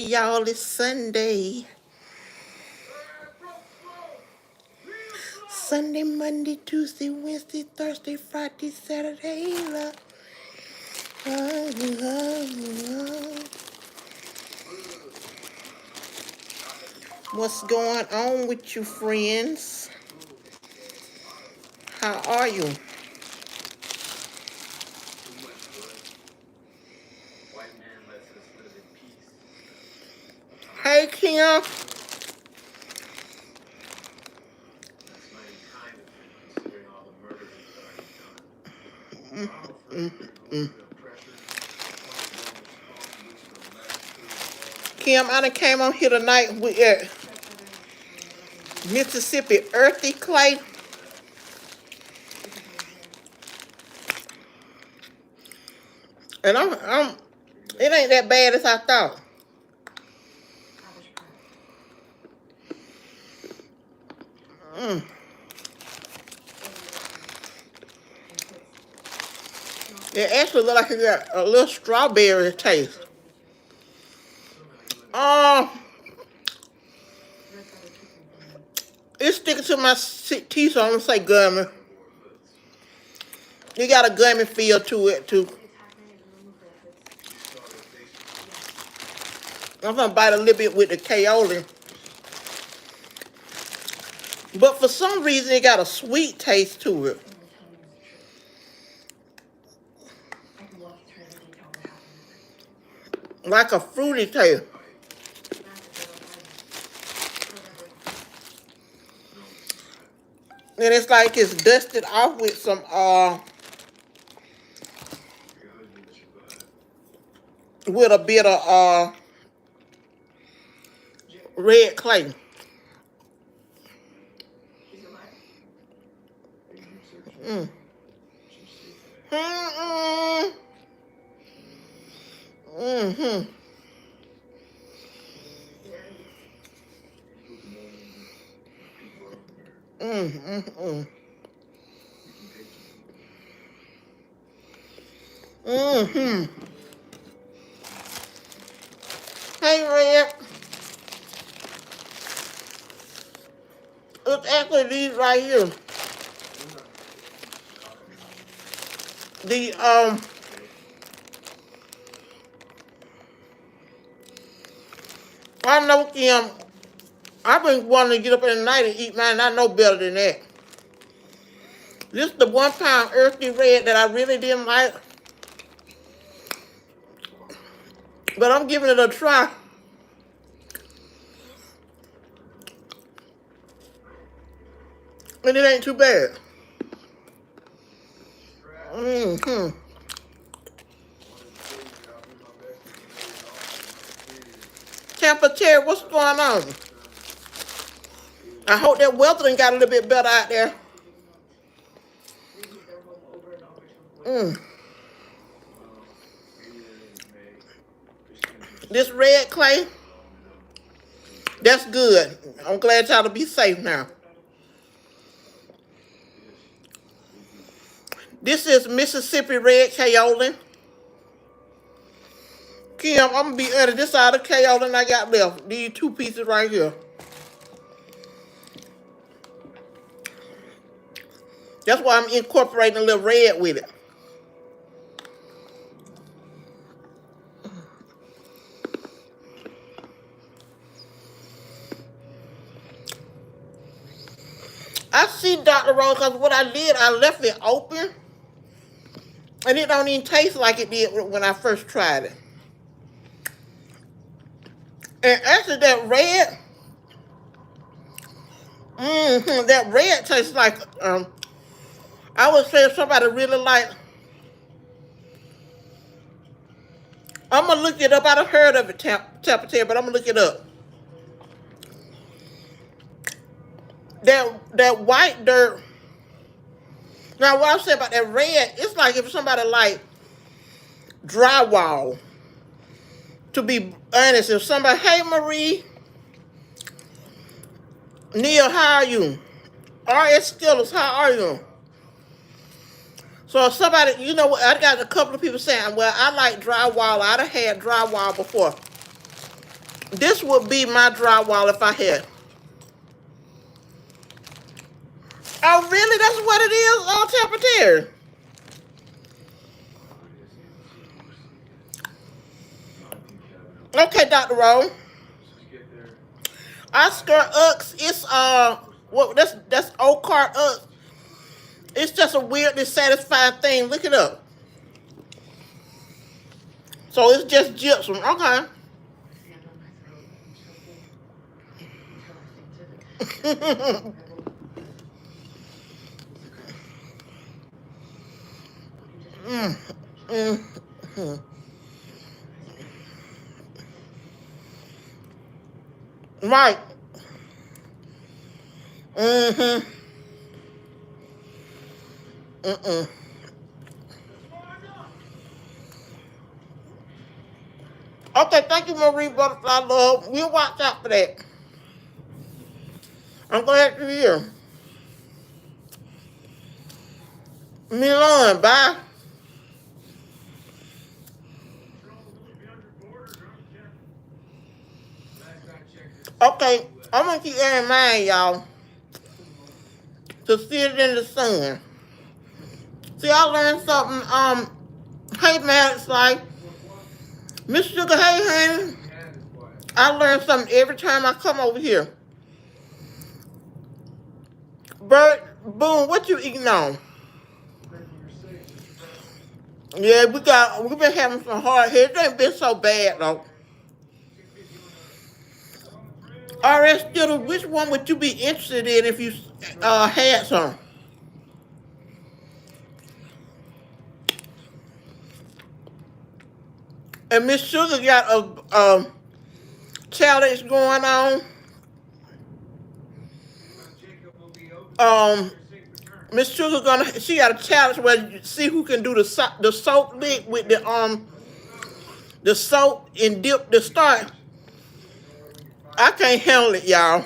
y'all. It's Sunday. Sunday, Monday, Tuesday, Wednesday, Thursday, Friday, Saturday. What's going on with you, friends? How are you? Hey, Kim. Kim, I done came on here tonight with Mississippi earthy clay. And it ain't that bad as I thought. It actually look like it got a little strawberry taste. It's sticking to my teeth, so I'm gonna say gummy. You got a gummy feel to it too. I'm gonna bite a little bit with the kaolin. But for some reason, it got a sweet taste to it. Like a fruity taste. And it's like it's dusted off with some with a bit of red clay. Mm. Mm-mm. Mm-hmm. Mm-hmm. Mm-hmm. Hey, Red. It's actually these right here. The I know Kim. I've been wanting to get up in the night and eat mine. I know better than that. This is the 1 pound earthy red that I really didn't like. But I'm giving it a try. And it ain't too bad. Mm-hmm. Tampa Terry, what's going on? I hope that weather done got a little bit better out there. This red clay, that's good. I'm glad y'all to be safe now. This is Mississippi red kaolin. Kim, I'm gonna be honest, this all the kaolin I got left. These 2 pieces right here. That's why I'm incorporating a little red with it. I see Dr. Rose, because what I did, I left it open. And it don't even taste like it did when I first tried it. And actually that red, that red tastes like, I would say if somebody really like, I'm going to look it up. I done heard of it, Tapatera, but I'm going to look it up. That white dirt, now what I said about that red, it's like if somebody like drywall. To be honest, if somebody, hey Marie, Neil, how are you? R.S. Skillers, how are you? So if somebody, you know what, I got a couple of people saying, well, I like drywall. I done had drywall before. This would be my drywall if I had. Oh, really? That's what it is? All temperature. Okay, Dr. Rowe. Oscar Ux, it's what that's old cart Ux. It's just a weird dissatisfied thing. Look it up. So it's just gypsum. Okay. mm, mm, mm. Right. Mm-hmm. Mm-mm. Okay, thank you, Marie Butterfly Love. We'll watch out for that. I'm glad you're here. Milan, bye. Okay, I'm gonna keep that in mind, y'all. To sit in the sun. See, I learned something. Hey man, it's like Miss Sugar. Hey, honey. I learn something every time I come over here. Bert, boom, what you eating on? Yeah, we've been having some hard hits. It ain't been so bad though. RS Stitter, which one would you be interested in if you had some? And Miss Sugar got a challenge going on. Miss Sugar she got a challenge where you see who can do the soap lick with the soap and dip the start. I can't handle it, y'all.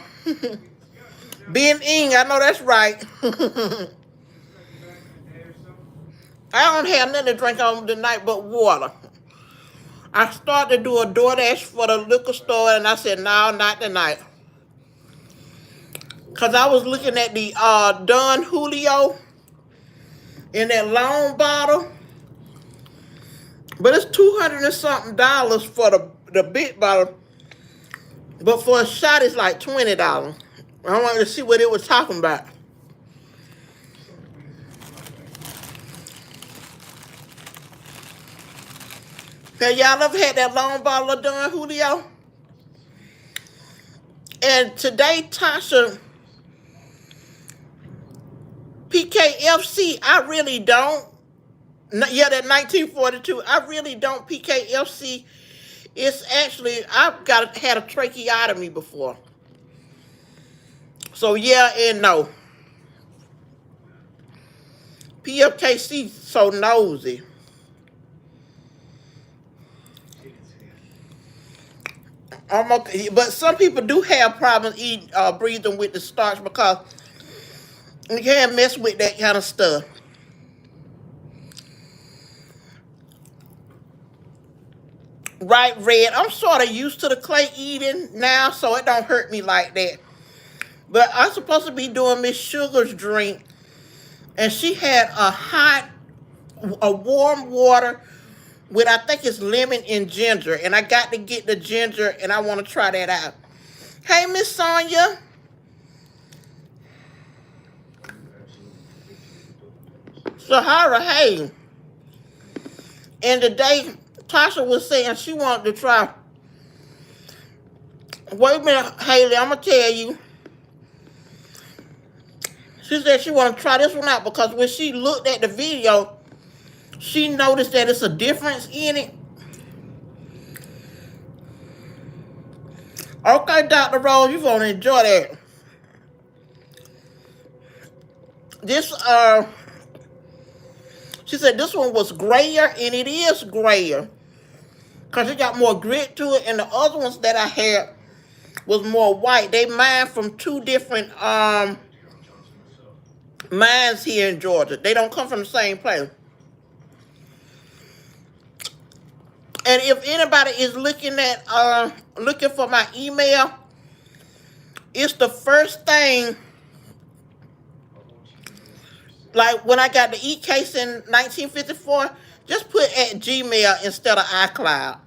Ben Ing, I know that's right. I don't have nothing to drink on tonight but water. I started to do a DoorDash for the liquor store, and I said, no, not tonight. Because I was looking at the Don Julio in that long bottle. But it's $200 and something for the big bottle. But for a shot, it's like $20. I wanted to see what it was talking about. Have y'all ever had that long bottle of Don Julio? And today, Tasha, PKFC, I really don't. Yeah, that 1942, I really don't. PKFC, it's actually, I've had a tracheotomy before. So yeah and no. PFKC so nosy. Okay, but some people do have problems breathing with the starch because you can't mess with that kind of stuff. Right, Red. I'm sort of used to the clay eating now, so it don't hurt me like that. But I'm supposed to be doing Miss Sugar's drink, and she had a warm water with, I think it's lemon and ginger, and I got to get the ginger, and I want to try that out. Hey, Miss Sonia. Sahara, hey. And today, Tasha was saying she wanted to try. Wait a minute, Haley, I'm going to tell you. She said she wanted to try this one out because when she looked at the video, she noticed that it's a difference in it. Okay, Dr. Rose, you're going to enjoy that. This, she said this one was grayer, and it is grayer. Because it got more grit to it, and the other ones that I had was more white. They mine from two different mines here in Georgia. They don't come from the same place. And if anybody is looking for my email, it's the first thing. Like when I got the e-case in 1954, just put at Gmail instead of iCloud.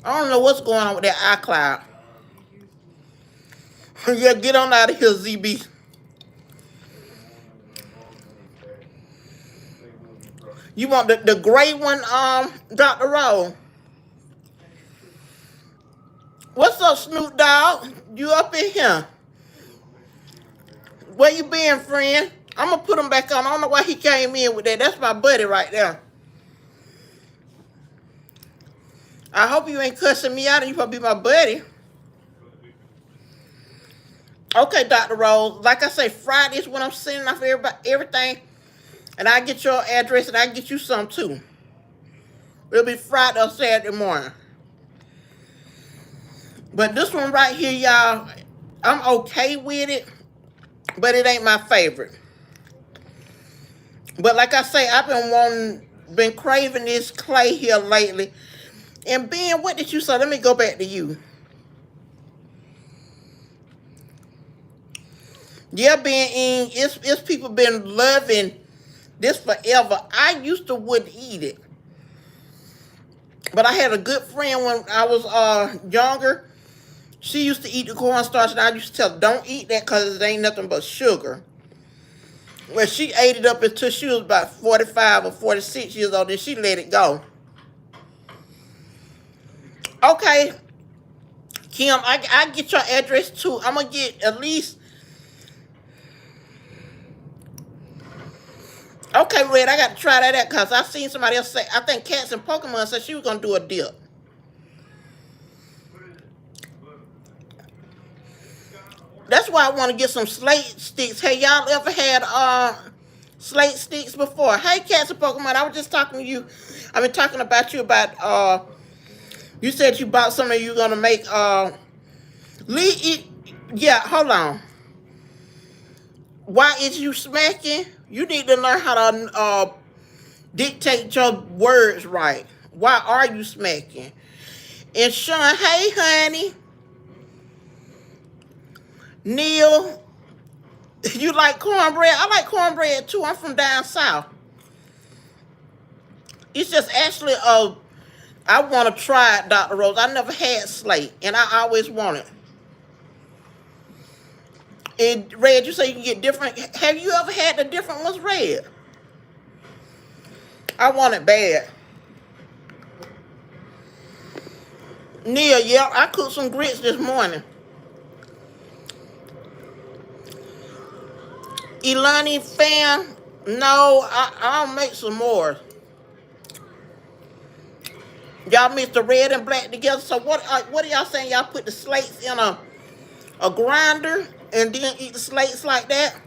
I don't know what's going on with that iCloud. Yeah, get on out of here, ZB. You want the gray one, Dr. Rowe? What's up, Snoop Dogg? You up in here? Where you been, friend? I'm gonna put him back on. I don't know why he came in with that. That's my buddy right there. I hope you ain't cussing me out and you probably be my buddy. Okay, Dr. Rose. Like I say, Friday is when I'm sending off everything. And I get your address and I get you some too. It'll be Friday or Saturday morning. But this one right here, y'all, I'm okay with it. But it ain't my favorite. But like I say, I've been craving this clay here lately. And Ben, what did you say? Let me go back to you. Yeah, Ben, it's people been loving this forever. I used to wouldn't eat it. But I had a good friend when I was younger. She used to eat the cornstarch, and I used to tell her, don't eat that because it ain't nothing but sugar. Well, she ate it up until she was about 45 or 46 years old, then she let it go. Okay, Kim, I get your address too. I'm going to get at least... Okay, Red, I got to try that out because I seen somebody else say, I think Cats and Pokemon said she was going to do a dip. That's why I want to get some slate sticks. Hey, y'all ever had slate sticks before? Hey, Cats and Pokemon, I was just talking to you. I've been talking about you about, you said you bought something you're going to make, yeah, hold on. Why is you smacking? You need to learn how to dictate your words right. Why are you smacking? And Sean, hey, honey. Neil, you like cornbread? I like cornbread too. I'm from down south. It's just actually, I want to try it, Dr. Rose. I never had slate, and I always want it. And Red, you say you can get different. Have you ever had the different ones, Red? I want it bad. Neil, yeah, I cooked some grits this morning. Elani fan, no, I'll make some more. Y'all mix the red and black together. So what are y'all saying? Y'all put the slates in a grinder and then eat the slates like that?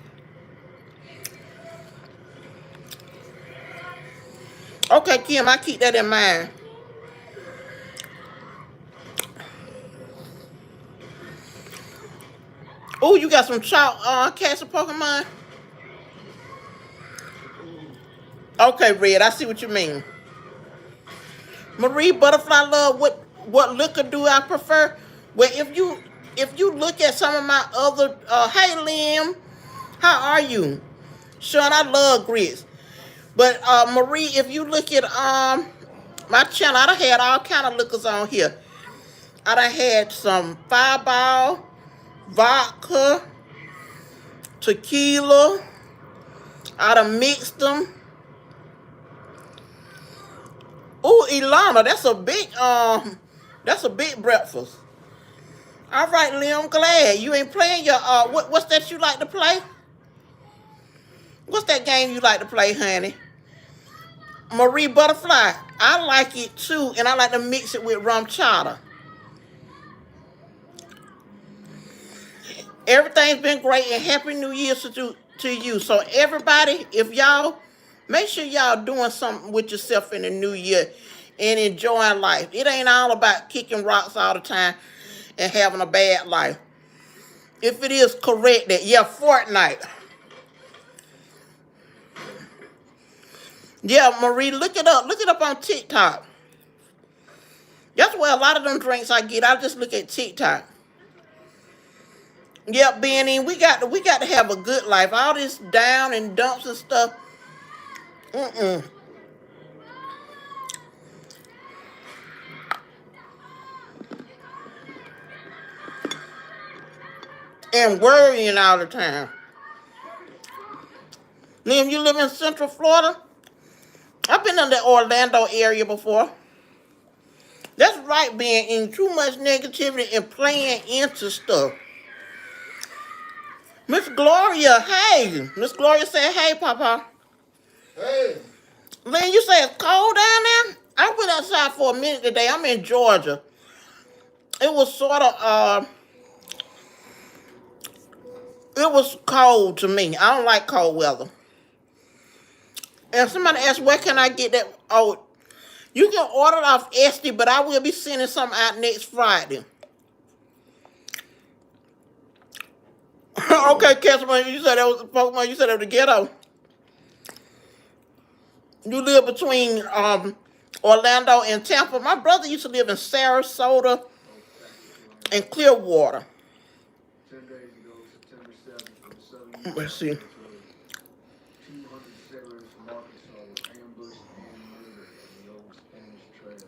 Okay, Kim, I keep that in mind. Oh, you got some chalk Cats and Pokemon? Okay, Red, I see what you mean. Marie Butterfly Love, what liquor do I prefer? Well, if you look at some of my other, hey Liam, how are you? Sean, I love grits. But Marie, if you look at my channel, I done had all kind of liquors on here. I done had some Fireball, vodka, tequila. I done mixed them. Ooh, Ilana, that's a big breakfast. All right, Liam, I'm glad you ain't playing your what's that you like to play? What's that game you like to play, honey? Marie Butterfly. I like it too, and I like to mix it with rum chata. Everything's been great, and Happy New Year to you. So everybody, if y'all, make sure y'all doing something with yourself in the new year and enjoying life. It ain't all about kicking rocks all the time and having a bad life. If it is, correct that. Yeah, Fortnite. Yeah, Marie, look it up. Look it up on TikTok. That's where a lot of them drinks I get. I just look at TikTok. Yep, Benny, we got to have a good life. All this down and dumps and stuff. Mm-mm. And worrying all the time. Liam, you live in Central Florida? I've been in the Orlando area before. That's right, being in too much negativity and playing into stuff. Miss Gloria, hey. Miss Gloria said, hey, Papa. Hey, Lynn, you say it's cold down there? I went outside for a minute today. I'm in Georgia. It was sort of, it was cold to me. I don't like cold weather. And somebody asked, where can I get that? Oh, you can order it off Etsy, but I will be sending something out next Friday. Okay, Catherine, you said that was Pokemon. You said that was the ghetto. You live between Orlando and Tampa. My brother used to live in Sarasota and Clearwater. 10 days ago, September 7th, from the southern Let's see. 200 sailors from Arkansas were ambushed and murdered on the old Spanish Trail.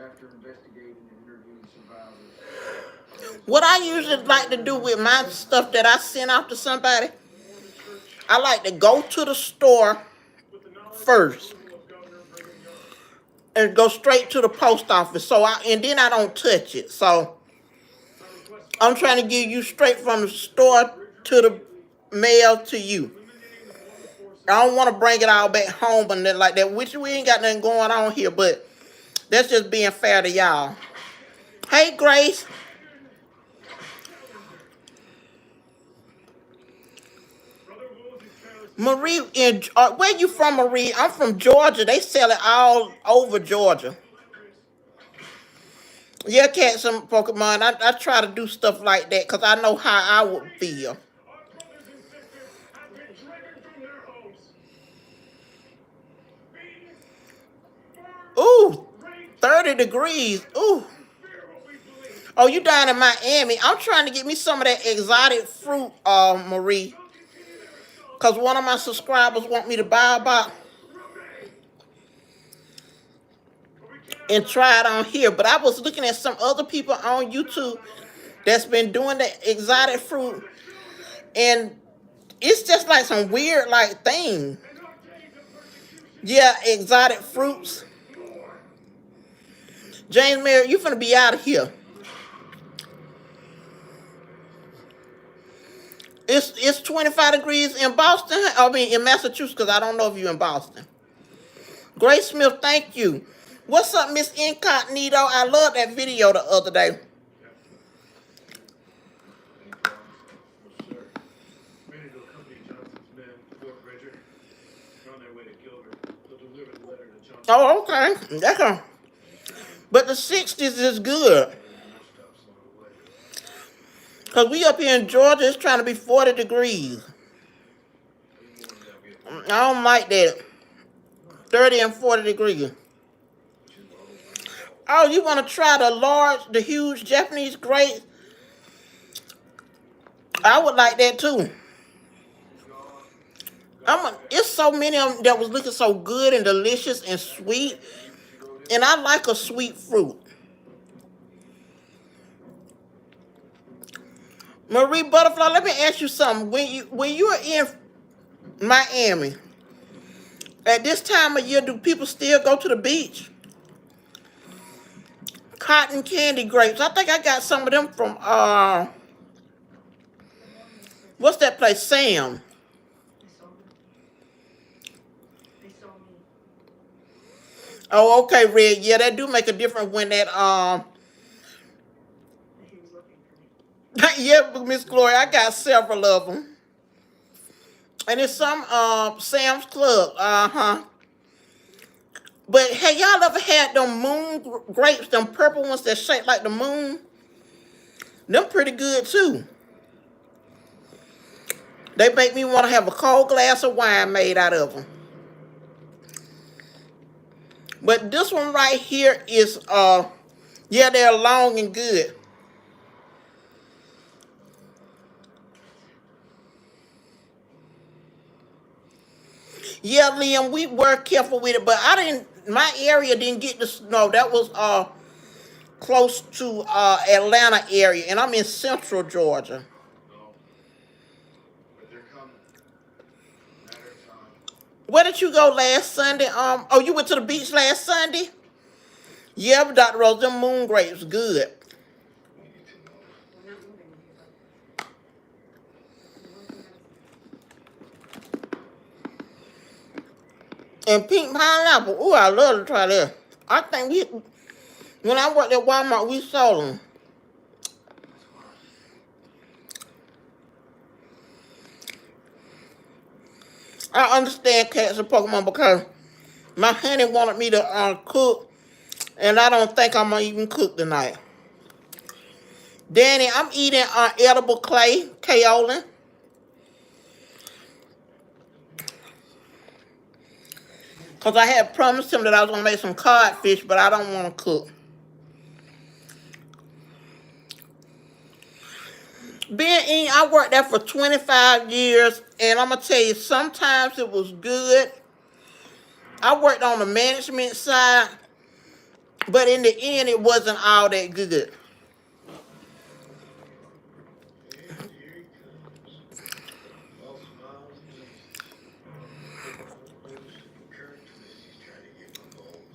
After investigating and interviewing survivors, What I usually like to do with my stuff that I send off to somebody, I like to go to the store first and go straight to the post office. And then I don't touch it. So I'm trying to give you straight from the store to the mail to you. I don't want to bring it all back home and then like that, which we ain't got nothing going on here, but that's just being fair to y'all. Hey, Grace. Marie, where you from, Marie? I'm from Georgia. They sell it all over Georgia. Yeah, catch some Pokemon. I try to do stuff like that because I know how I would feel. Ooh, 30 degrees. Ooh. Oh, you down in Miami. I'm trying to get me some of that exotic fruit, Marie. Because one of my subscribers want me to buy a box and try it on here. But I was looking at some other people on YouTube that's been doing the exotic fruit. And it's just like some weird like thing. Yeah, exotic fruits. James Mary, you finna be out of here. It's 25 degrees in Boston. I mean in Massachusetts, because I don't know if you're in Boston. Grace Smith, thank you. What's up, Miss Incognito? I love that video the other day. Oh, okay. But the 60s is good. Because we up here in Georgia, it's trying to be 40 degrees. I don't like that. 30 and 40 degrees. Oh, you want to try the huge Japanese grapes? I would like that too. It's so many of them that was looking so good and delicious and sweet. And I like a sweet fruit. Marie Butterfly, let me ask you something. When you are in Miami, at this time of year, do people still go to the beach? Cotton candy grapes. I think I got some of them from what's that place? Sam. Oh, okay, Red. Yeah, that do make a difference when that yeah, Miss Gloria, I got several of them. And it's some Sam's Club. Uh-huh. But have y'all ever had them moon grapes, them purple ones that shape like the moon? Them pretty good too. They make me want to have a cold glass of wine made out of them. But this one right here is yeah, they're long and good. Yeah, Liam, we were careful with it, but I didn't. My area didn't get the snow. That was close to Atlanta area, and I'm in Central Georgia. No, but they're coming. Matter of time. Where did you go last Sunday? Oh, you went to the beach last Sunday? Yeah, but Dr. Rose, them moon grapes good. We need to know. And pink pineapple. Ooh, I love to try that. I think when I worked at Walmart, we sold them. That's why. I understand cats and Pokemon because my honey wanted me to cook, and I don't think I'm gonna even cook tonight. Danny, I'm eating edible clay, kaolin, because I had promised him that I was gonna make some codfish, but I don't want to cook. Being in, I worked there for 25 years, and I'm gonna tell you, sometimes it was good. I worked on the management side, but in the end, it wasn't all that good. And here he comes. All smiles and Jesus. Notice the concurrent twist he's trying to get my balls.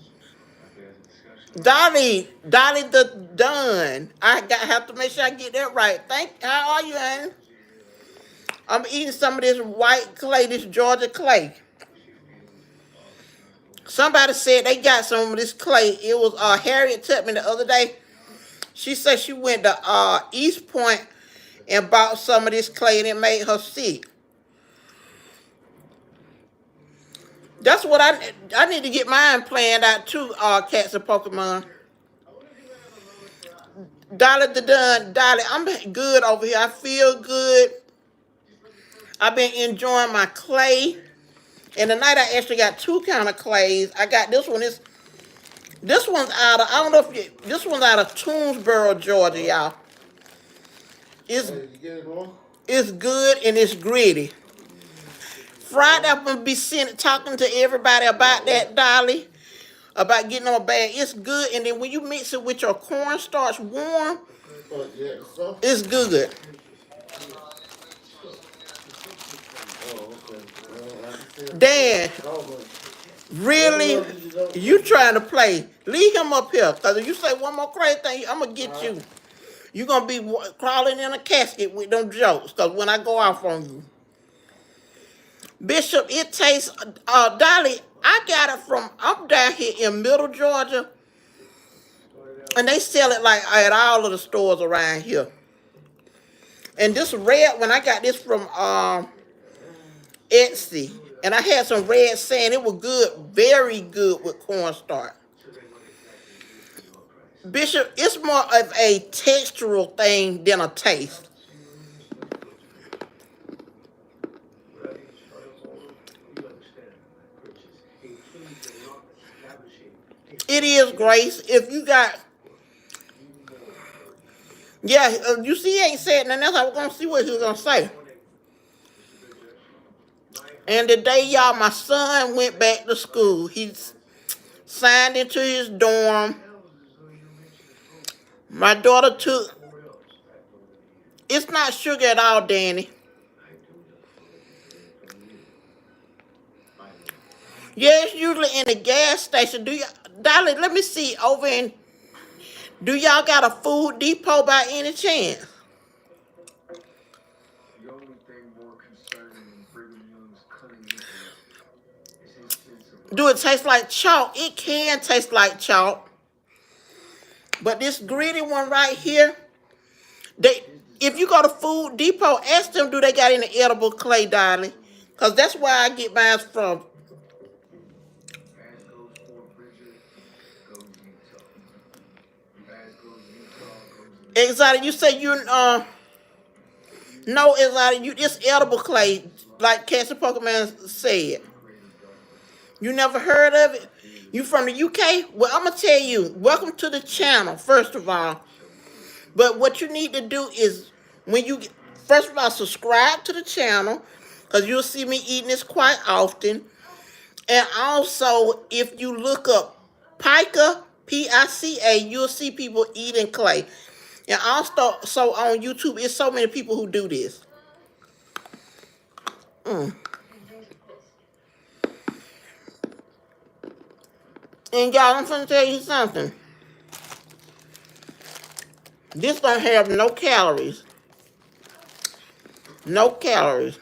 After that discussion. Dolly the Dunn. Have to make sure I get that right. How are you, honey? I'm eating some of this white clay, this Georgia clay. Somebody said they got some of this clay. It was Harriet Tubman the other day. She said she went to East Point and bought some of this clay and it made her sick. That's what I need to get mine planned out too, cats and Pokemon. Dolly the Dunn, Dolly, I'm good over here. I feel good. I've been enjoying my clay. And tonight I actually got two kind of clays. I got this one. This one's out of, I don't know if this one's out of Toonsboro, Georgia, y'all. It's, it's good and it's gritty. Friday, I'm going to be talking to everybody about that, Dolly, about getting on a bag. It's good, and then when you mix it with your cornstarch warm, it's good. Dan, really? You trying to play? Leave him up here, because if you say one more crazy thing, I'm going to get you. You're going to be crawling in a casket with them jokes, because when I go off on you. Bishop, it tastes, Dolly, I got it from, I'm down here in Middle Georgia, and they sell it like at all of the stores around here. And this red one, I got this from Etsy, and I had some red sand. It was good, very good with cornstarch. Bishop, it's more of a textural thing than a taste. It is, Grace. If you got, yeah, you see, he ain't said nothing else. I was gonna see what he was gonna say. And today, y'all, my son went back to school. He's signed into his dorm. My daughter took. It's not sugar at all, Danny. Yeah, it's usually in the gas station. Dolly, let me see over in. Do y'all got a Food Depot by any chance? The only thing more concerning than Brigham Young's cunning intellect is his sense of. Do it taste like chalk? It can taste like chalk. But this gritty one right here, if you go to Food Depot, ask them, do they got any edible clay, Dolly? Because that's where I get mine from. As goes Fort Bridger, goes Utah. As goes Utah, goes. Exotic, you say you no, Exotic, it's edible clay, like Cassie Pokemon said. You never heard of it? You from the UK? Well, I'm gonna tell you. Welcome to the channel, first of all. But what you need to do is when you first of all subscribe to the channel because you'll see me eating this quite often. And also, if you look up pica, Pica, you'll see people eating clay. And also, so on YouTube, it's so many people who do this. Mm. And y'all, I'm gonna tell you something. This don't have no calories. No calories.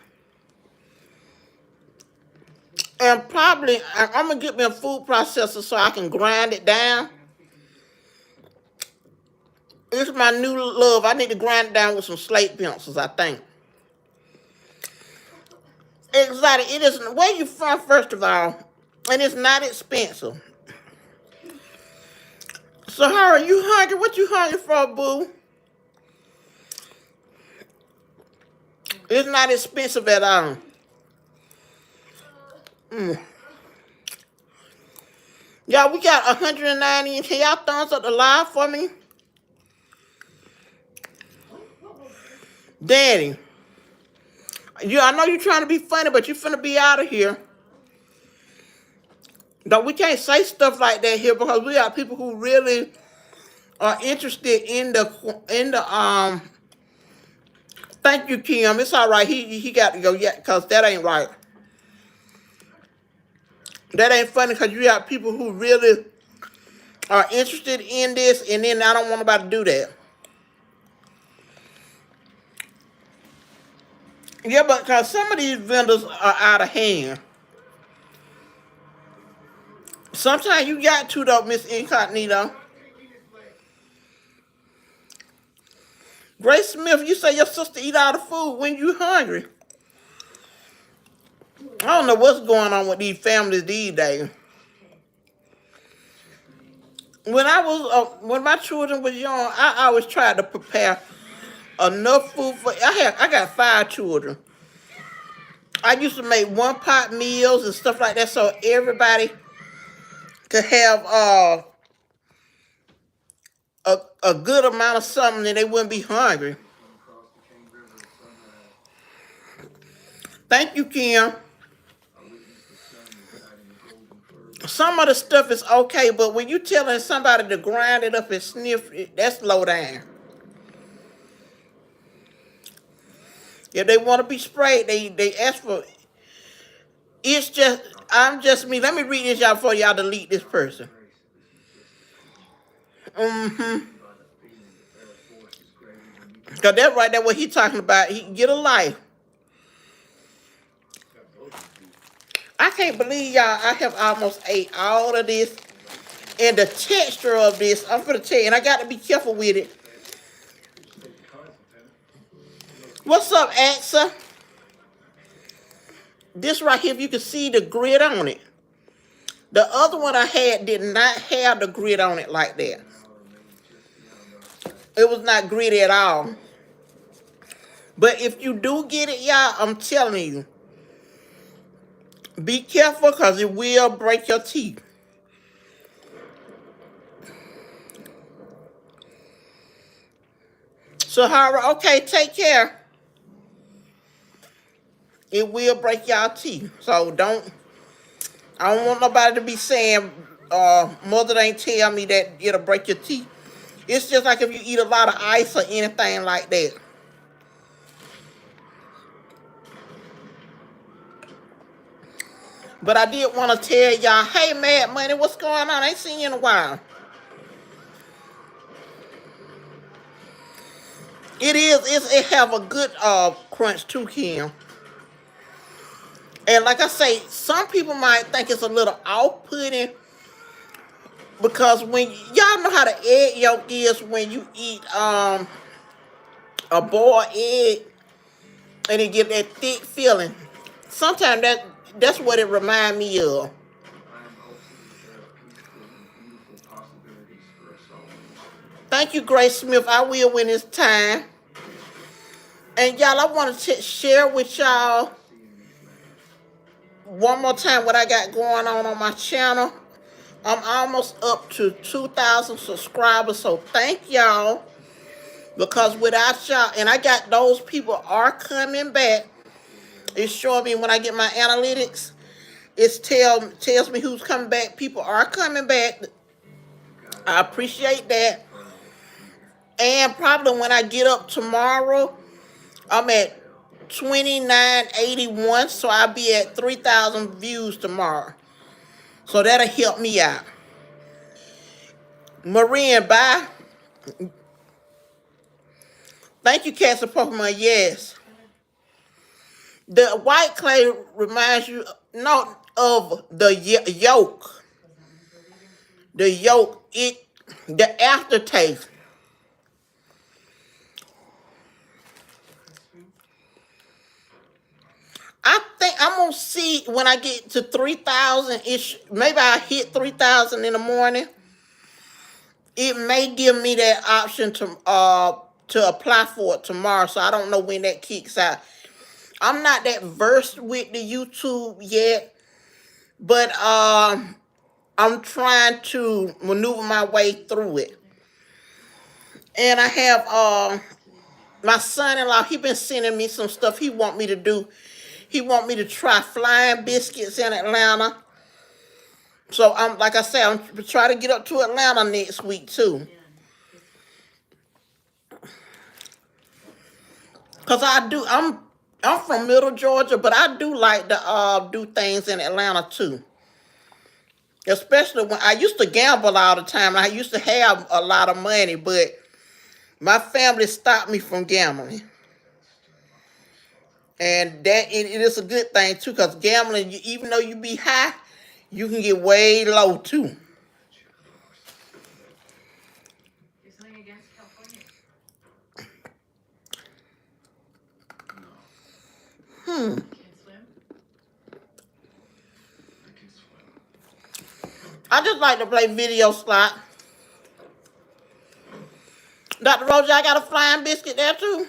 And probably, I'm gonna get me a food processor so I can grind it down. It's my new love. I need to grind it down with some slate pencils, I think. Exotic. It is where you from, first of all, and it's not expensive. So, how are you hungry? What you hungry for, boo? It's not expensive at all. Mm. Y'all, we got 190. Can y'all thumbs up the live for me? Danny. I know you're trying to be funny, but you finna be out of here. No, we can't say stuff like that here because we got people who really are interested in the. Thank you, Kim. It's all right. He got to go yet because that ain't right. That ain't funny because you got people who really are interested in this, and then I don't want nobody to do that. Yeah, but because some of these vendors are out of hand. Sometimes you got to, though, Miss Incognito. Grace Smith, you say your sister eat all the food when you hungry. I don't know what's going on with these families these days. When my children was young, I always tried to prepare enough food for. I got 5 children. I used to make one pot meals and stuff like that, so everybody could have a good amount of something, and they wouldn't be hungry. Thank you, Kim. Some of the stuff is okay, but when you telling somebody to grind it up and sniff it, that's low down. If they want to be sprayed, they ask for it. I'm just me. Let me read this y'all before y'all delete this person. Because that's right there what he talking about. He get a life. I can't believe y'all, I have almost ate all of this. And the texture of this, I'm going to tell you, and I got to be careful with it. What's up, Axa? This right here, if you can see the grit on it. The other one I had did not have the grit on it like that. It was not gritty at all. But if you do get it, y'all, I'm telling you, be careful because it will break your teeth. Sahara, okay, take care. It will break y'all teeth. So I don't want nobody to be saying, mother ain't tell me that it'll break your teeth. It's just like if you eat a lot of ice or anything like that. But I did want to tell y'all, hey, Mad Money, what's going on? I ain't seen you in a while. It have a good crunch too, Kim. And like I say, some people might think it's a little off-putting because when y'all know how the egg yolk is when you eat a boiled egg and it get that thick feeling. Sometimes that's what it remind me of. Thank you, Grace Smith. I will when it's time. And y'all, I want to share with y'all one more time what I got going on my channel. I'm almost up to 2,000 subscribers, so thank y'all. Because without y'all, and I got those people are coming back. It's showing me when I get my analytics. It tells me who's coming back. People are coming back. I appreciate that. And probably when I get up tomorrow, I'm at 2981, so I'll be at 3,000 views tomorrow. So that'll help me out. Marin, bye. Thank you, Cassie Pokemon. Yes. The white clay reminds you not of the yolk. The yolk, the aftertaste. I think I'm gonna see when I get to 3,000 ish. Maybe I hit 3,000 in the morning. It may give me that option to apply for it tomorrow. So I don't know when that kicks out. I'm not that versed with the YouTube yet, but I'm trying to maneuver my way through it. And I have my son-in-law. He been sending me some stuff he want me to do. He want me to try flying biscuits in Atlanta. So I'm like I said, I'm trying to get up to Atlanta next week too. Cause I'm from Middle Georgia, but I do like to do things in Atlanta too. Especially when I used to gamble all the time. I used to have a lot of money, but my family stopped me from gambling. And that it is a good thing too, because gambling, even though you be high, you can get way low too. Hmm. I just like to play video slot. Dr. Roger, I got a flying biscuit there too.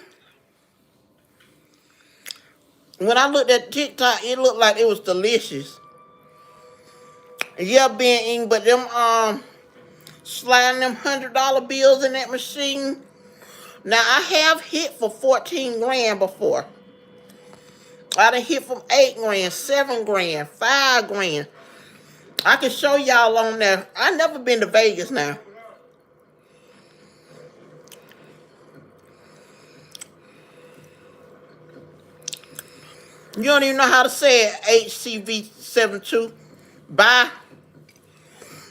When I looked at TikTok, it looked like it was delicious. Yeah, being eating, but them sliding them $100 bills in that machine. Now I have hit for 14 grand before. I done hit from 8 grand, 7 grand, 5 grand. I can show y'all on there. I never been to Vegas now. You don't even know how to say it, HCV72. Bye.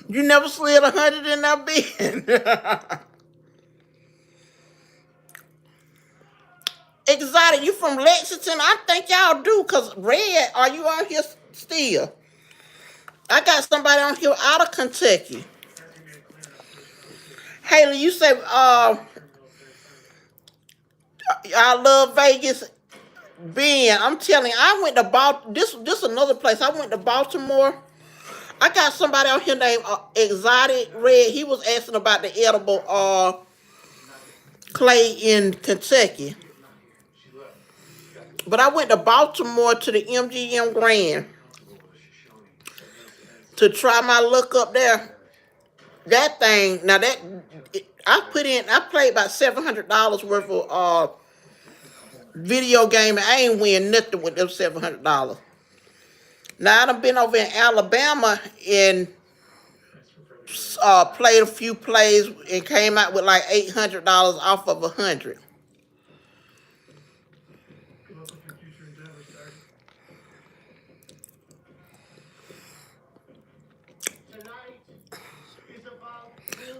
You never slid 100 in that bin. Exotic, you from Lexington? I think y'all do, because Red, are you on here still? I got somebody on here out of Kentucky. Haley, you say, I love Vegas. Ben, I'm telling you, I went to Baltimore. This another place. I went to Baltimore. I got somebody on here named Exotic Red. He was asking about the edible clay in Kentucky. But I went to Baltimore to the MGM Grand to try my luck up there. That thing, now that I played about $700 worth of video game, and I ain't win nothing with them $700. Now I done been over in Alabama and played a few plays and came out with like $800 off of 100.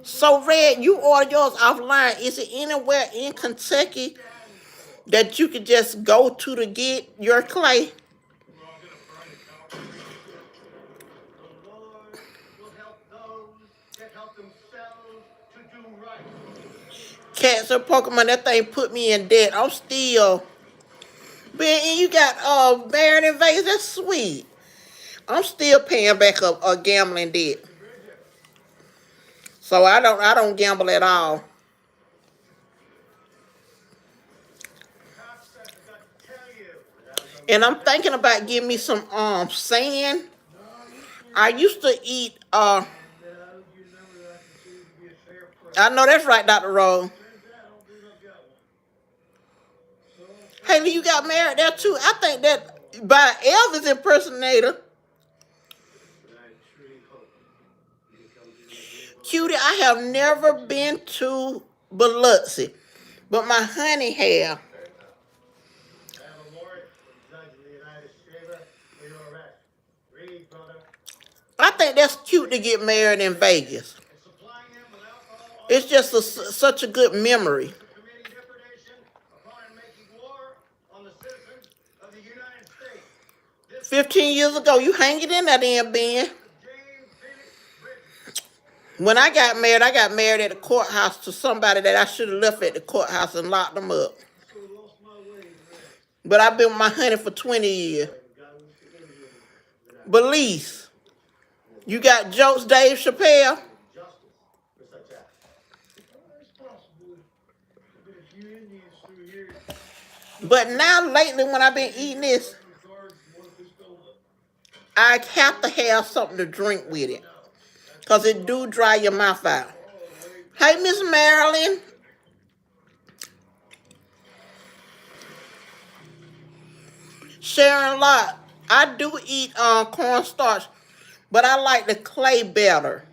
So Red, you order yours offline. Is it anywhere in Kentucky that you could just go to get your clay? Cats or Pokemon, that thing put me in debt. I'm still. Man, and you got Baron and Vegas, that's sweet. I'm still paying back a gambling debt. So I don't gamble at all. And I'm thinking about getting me some sand. I used to eat I know that's right, Dr. Rowe. Haley, you got married there too. I think that by Elvis impersonator. Cutie, I have never been to Biloxi, but my honey have. I think that's cute to get married in Vegas. It's just such a good memory. 15 years ago, you hang it in that end, Ben. When I got married at the courthouse to somebody that I should have left at the courthouse and locked them up. But I've been with my honey for 20 years. Belize. You got jokes, Dave Chappelle? But now lately when I've been eating this, I have to have something to drink with it. Because it do dry your mouth out. Hey, Miss Marilyn. Sharon Lott. I do eat cornstarch, but I like the clay better.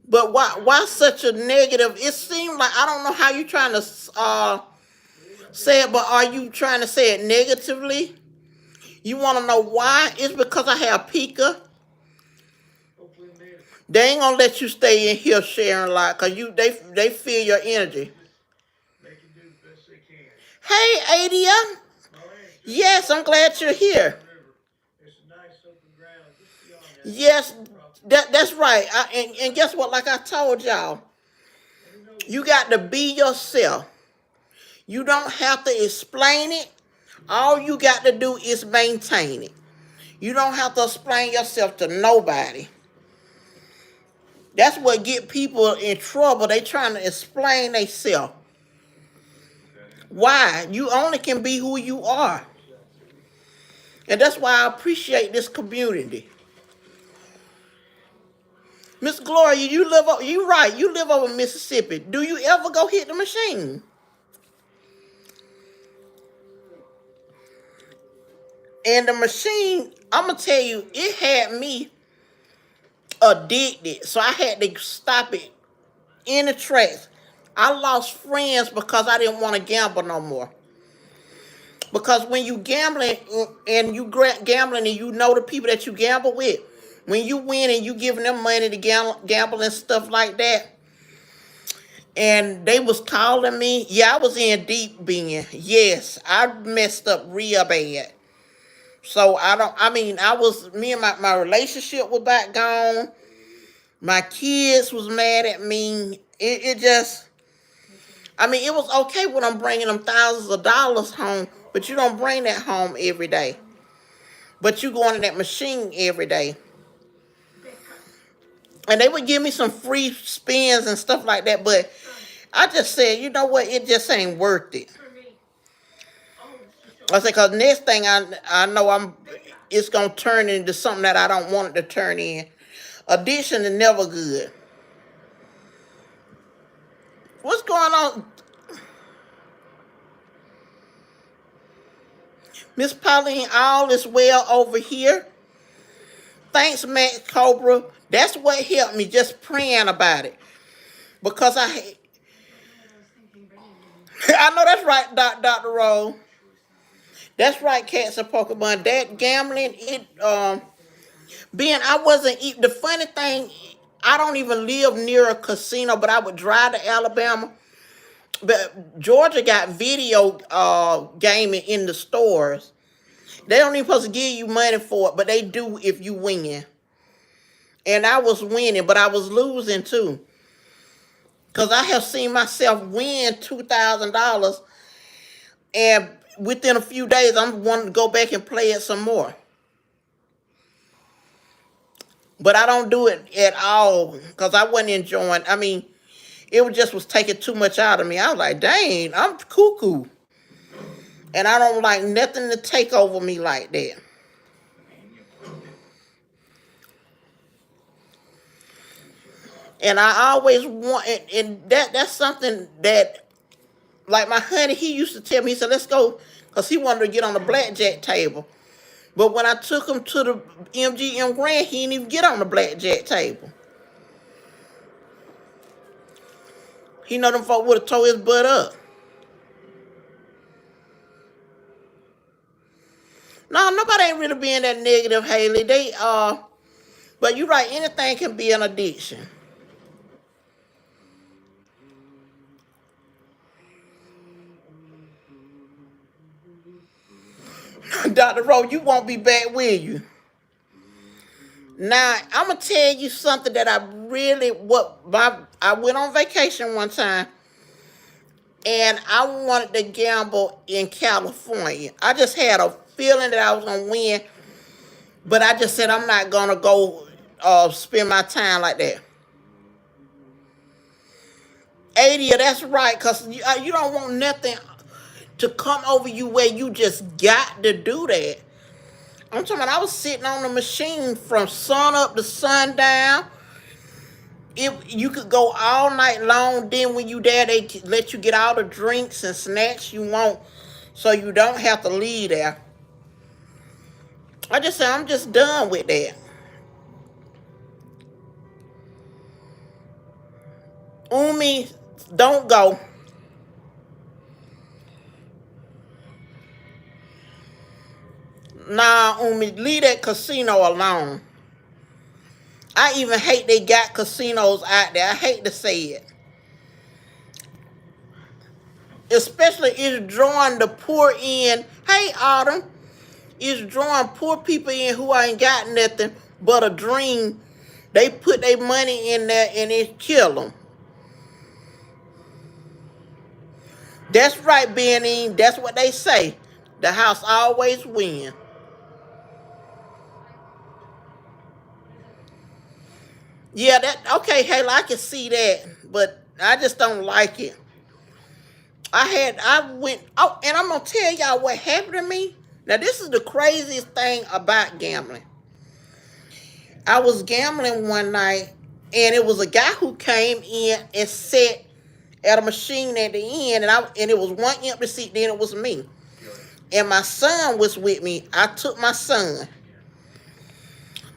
But why such a negative? It seems like I don't know how you trying to say it, but are you trying to say it negatively? You want to know why? It's because I have pica. They ain't gonna let you stay in here sharing a lot, cause they feel your energy. Hey, Adia. Yes, I'm glad you're here. Yes, that's right. And guess what? Like I told y'all, you got to be yourself. You don't have to explain it. All you got to do is maintain it. You don't have to explain yourself to nobody. That's what get people in trouble. They trying to explain themselves. Why? You only can be who you are. And that's why I appreciate this community. Miss Gloria, you right, you live over in Mississippi. Do you ever go hit the machine? And the machine, I'm going to tell you, it had me addicted. So I had to stop it in the tracks. I lost friends because I didn't want to gamble no more. Because when you gambling and you gambling and you know the people that you gamble with, when you win and you giving them money to gamble and stuff like that, and they was calling me, yeah, I was in deep being. Yes, I messed up real bad. So me and my relationship was back gone. My kids was mad at me. It just, it was okay when I'm bringing them thousands of dollars home, but you don't bring that home every day. But you go into that machine every day. And they would give me some free spins and stuff like that, but I just said, you know what, it just ain't worth it. I said, because next thing I know it's going to turn into something that I don't want it to turn in. Addiction is never good. What's going on? Miss Pauline, all is well over here. Thanks, Matt Cobra. That's what helped me, just praying about it. Because I know that's right, Dr. Rowe. That's right, Cats and Pokemon. That gambling, I wasn't eating. The funny thing, I don't even live near a casino, but I would drive to Alabama. But Georgia got video gaming in the stores. They don't even supposed to give you money for it, but they do if you win. And I was winning, but I was losing too. Because I have seen myself win $2,000, and within a few days, I'm wanting to go back and play it some more. But I don't do it at all because I wasn't enjoying. It was just was taking too much out of me. I was like, dang, I'm cuckoo. And I don't like nothing to take over me like that. And I always want, and that's something that, like my honey, he used to tell me, he said, let's go, because he wanted to get on the blackjack table. But when I took him to the MGM Grand, he didn't even get on the blackjack table. He know them folk would have tore his butt up. No, nobody ain't really being that negative, Haley. They but you're right, anything can be an addiction. Dr. Rowe, you won't be back, will you? Now, I'm gonna tell you something that I really I went on vacation one time and I wanted to gamble in California. I just had a feeling that I was gonna win, but I just said I'm not gonna go spend my time like that. 80, that's right, because you don't want nothing to come over you where you just got to do that. I'm talking about I was sitting on the machine from sun up to sundown. You could go all night long. Then when you there, they let you get all the drinks and snacks you want, so you don't have to leave there. I just said I'm just done with that. Umi, don't go. Nah, Umi, leave that casino alone. I even hate they got casinos out there. I hate to say it. Especially it's drawing the poor in. Hey, Autumn. It's drawing poor people in who ain't got nothing but a dream. They put their money in there and it kill them. That's right, Benny. That's what they say. The house always win. Yeah, that okay, Halo, I can see that, but I just don't like it. I went oh, and I'm gonna tell y'all what happened to me. Now this is the craziest thing about gambling. I was gambling one night and it was a guy who came in and sat at a machine at the end, and it was one empty seat, then it was me. And my son was with me. I took my son.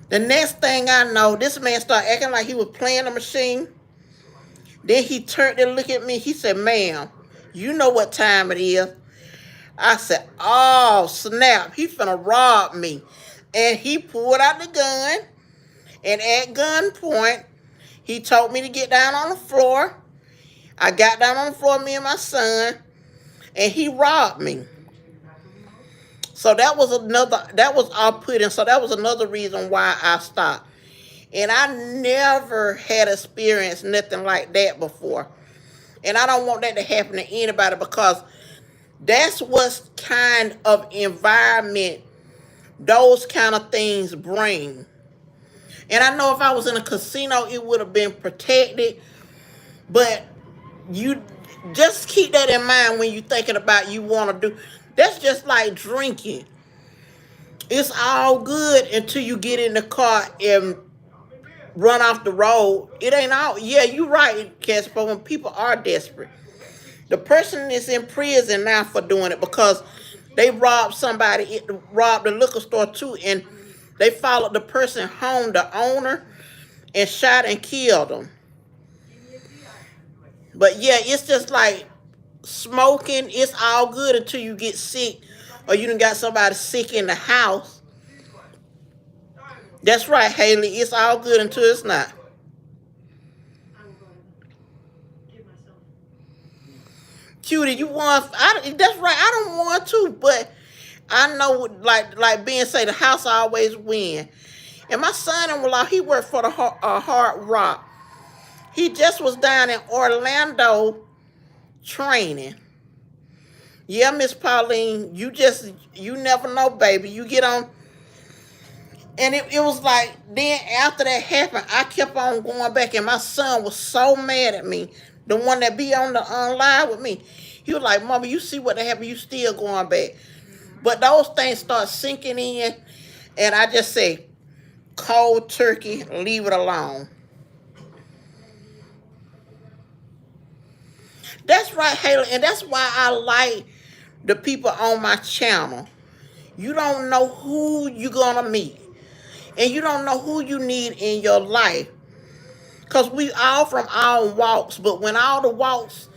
The next thing I know, this man started acting like he was playing the machine. Then he turned and looked at me. He said, ma'am, you know what time it is. I said, oh, snap. He finna rob me. And he pulled out the gun. And at gunpoint, he told me to get down on the floor. I got down on the floor, me and my son. And he robbed me. So that was all put in. So that was another reason why I stopped. And I never had experienced nothing like that before. And I don't want that to happen to anybody, because that's what kind of environment those kind of things bring. And I know if I was in a casino, it would have been protected. But you just keep that in mind when you're thinking about you want to do. That's just like drinking. It's all good until you get in the car and run off the road. It ain't all. Yeah, you're right, Casper. When people are desperate, the person is in prison now for doing it because they robbed somebody, robbed the liquor store too, and they followed the person home, the owner, and shot and killed them. But yeah, it's just like smoking. It's all good until you get sick or you done got somebody sick in the house. That's right, Haley. It's all good until it's not. Cutie, you want? That's right. I don't want to, but I know, like being say, the house always win. And my son-in-law, he worked for the Hard Rock. He just was down in Orlando training. Yeah, Miss Pauline, you never know, baby. You get on. And it was like, then after that happened, I kept on going back, and my son was so mad at me the one that be on the live with me. He was like, Mama, you see what they have, you still going back. But those things start sinking in, and I just say, cold turkey, leave it alone. That's right, Haley, and that's why I like the people on my channel. You don't know who you're gonna meet, and you don't know who you need in your life. Cause we all from our walks, but when all the walks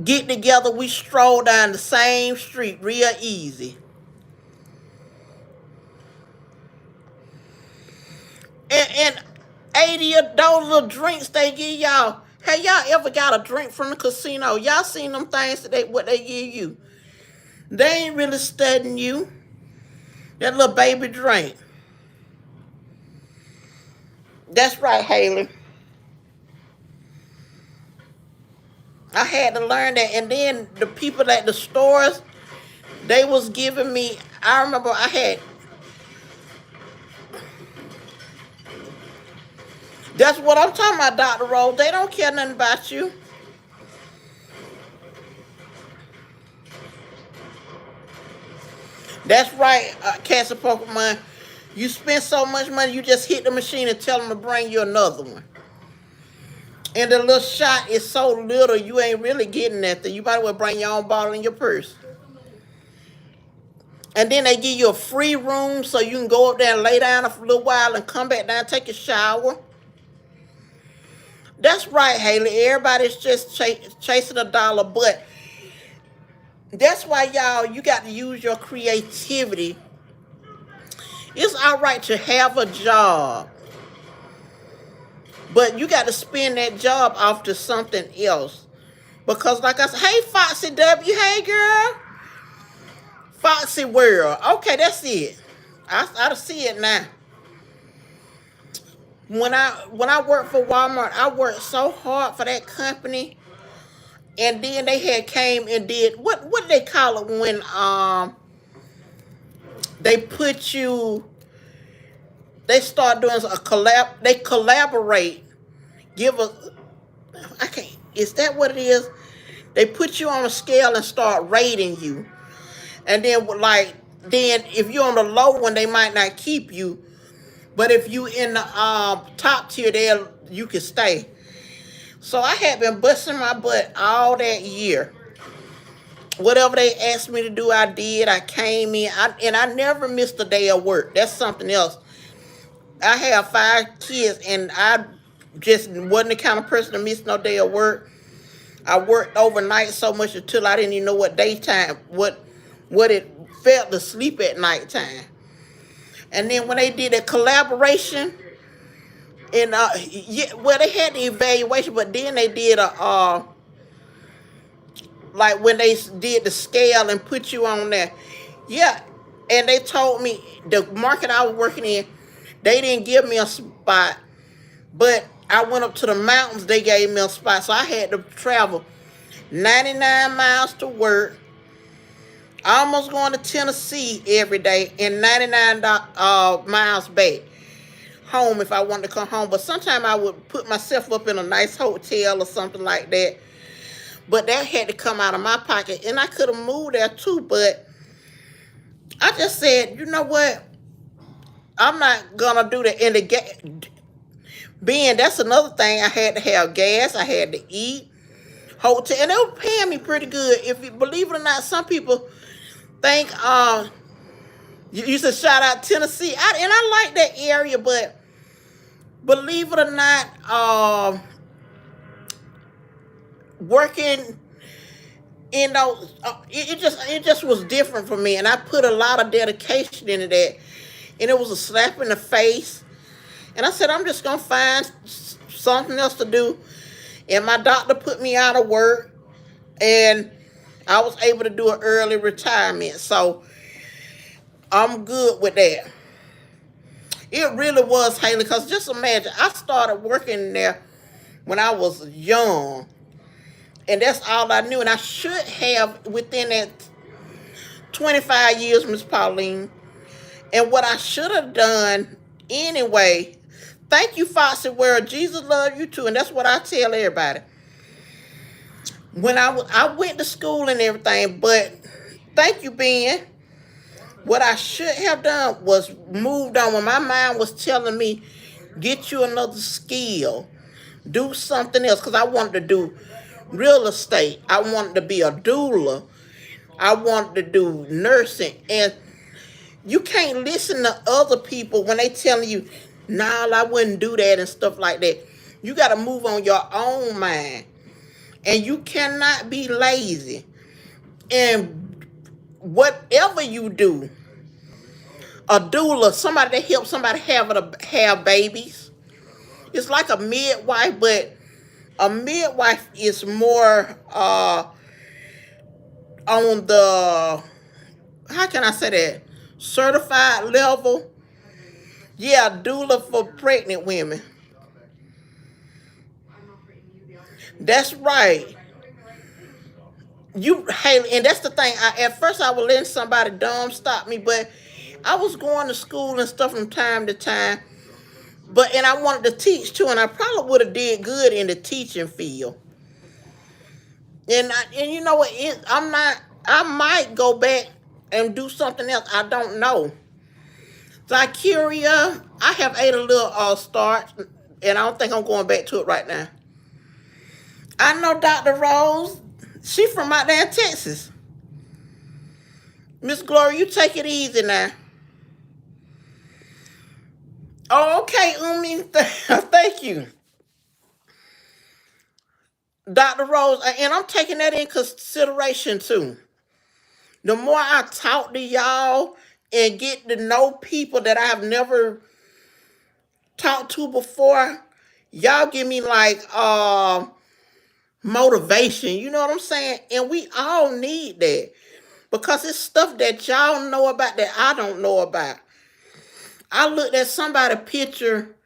get together, we stroll down the same street real easy. And 80 of those little drinks they give y'all. Have y'all ever got a drink from the casino? Y'all seen them things that what they give you? They ain't really studying you. That little baby drink. That's right, Haley. I had to learn that. And then the people at the stores, they was giving me, I remember I had, that's what I'm talking about, Dr. Rose. They don't care nothing about you. That's right, Cassie Pokemon. You spend so much money, you just hit the machine and tell them to bring you another one. And the little shot is so little, you ain't really getting nothing. You might as well bring your own bottle in your purse. And then they give you a free room so you can go up there and lay down a little while and come back down and take a shower. That's right, Haley. Everybody's just chasing a dollar, but that's why, y'all, you got to use your creativity. It's all right to have a job, but you got to spend that job off to something else. Because, like I said, hey, Foxy W, hey, girl. Foxy World. Okay, that's it. I see it now. When I worked for Walmart, I worked so hard for that company, and then they had came and did what they call it when they put you, they start doing a collab, they collaborate, give a, I can't, is that what it is? They put you on a scale and start rating you, and then then if you're on the low one, they might not keep you, but if you in the top tier, there you can stay. So I had been busting my butt all that year. Whatever they asked me to do, I did. I came in, and I never missed a day of work. That's something else. I have 5 kids, and I just wasn't the kind of person to miss no day of work. I worked overnight so much until I didn't even know what daytime, what it felt to sleep at nighttime. And then when they did a collaboration, and yeah, well, they had the evaluation, but then they did a like when they did the scale and put you on there. Yeah, and they told me the market I was working in, they didn't give me a spot, but I went up to the mountains, they gave me a spot. So I had to travel 99 miles to work, almost going to Tennessee every day, and 99 miles back home if I wanted to come home. But sometimes I would put myself up in a nice hotel or something like that. But that had to come out of my pocket, and I could have moved there too, but I just said, you know what? I'm not gonna do that. And being that's another thing, I had to have gas, I had to eat, hotel, and they were paying me pretty good. If you believe it or not, some people think you should shout out Tennessee. And I like that area, but believe it or not, working, you know, it just was different for me, and I put a lot of dedication into that, and it was a slap in the face. And I said, I'm just gonna find something else to do. And my doctor put me out of work, and I was able to do an early retirement. So I'm good with that. It really was, Haley, because just imagine, I started working there when I was young, and that's all I knew. And I should have, within that 25 years, Miss Pauline, and what I should have done anyway. Thank you, Foxy World. Jesus love you too, and that's what I tell everybody. when I went to school and everything, but thank you, Ben. What I should have done was moved on when my mind was telling me, get you another skill, do something else, because I wanted to do real estate. I wanted to be a doula. I wanted to do nursing. And you can't listen to other people when they telling you, nah, I wouldn't do that and stuff like that. You got to move on your own mind. And you cannot be lazy. And whatever you do, a doula, somebody that helps somebody have babies. It's like a midwife, but a midwife is more on the, how can I say that, certified level. Yeah, doula for pregnant women. That's right. You Haley, and that's the thing. At first I was letting somebody dumb stop me, but I was going to school and stuff from time to time. But and I wanted to teach too, and I probably would have did good in the teaching field. And you know what? I'm not. I might go back and do something else. I don't know. Zykeria, I have ate a little starch, and I don't think I'm going back to it right now. I know Dr. Rose. She from out there in Texas. Miss Gloria, you take it easy now. Oh, okay, Umi. Thank you, Dr. Rose, and I'm taking that in consideration too. The more I talk to y'all and get to know people that I've never talked to before, y'all give me like motivation. You know what I'm saying? And we all need that because it's stuff that y'all know about that I don't know about. I looked at somebody's picture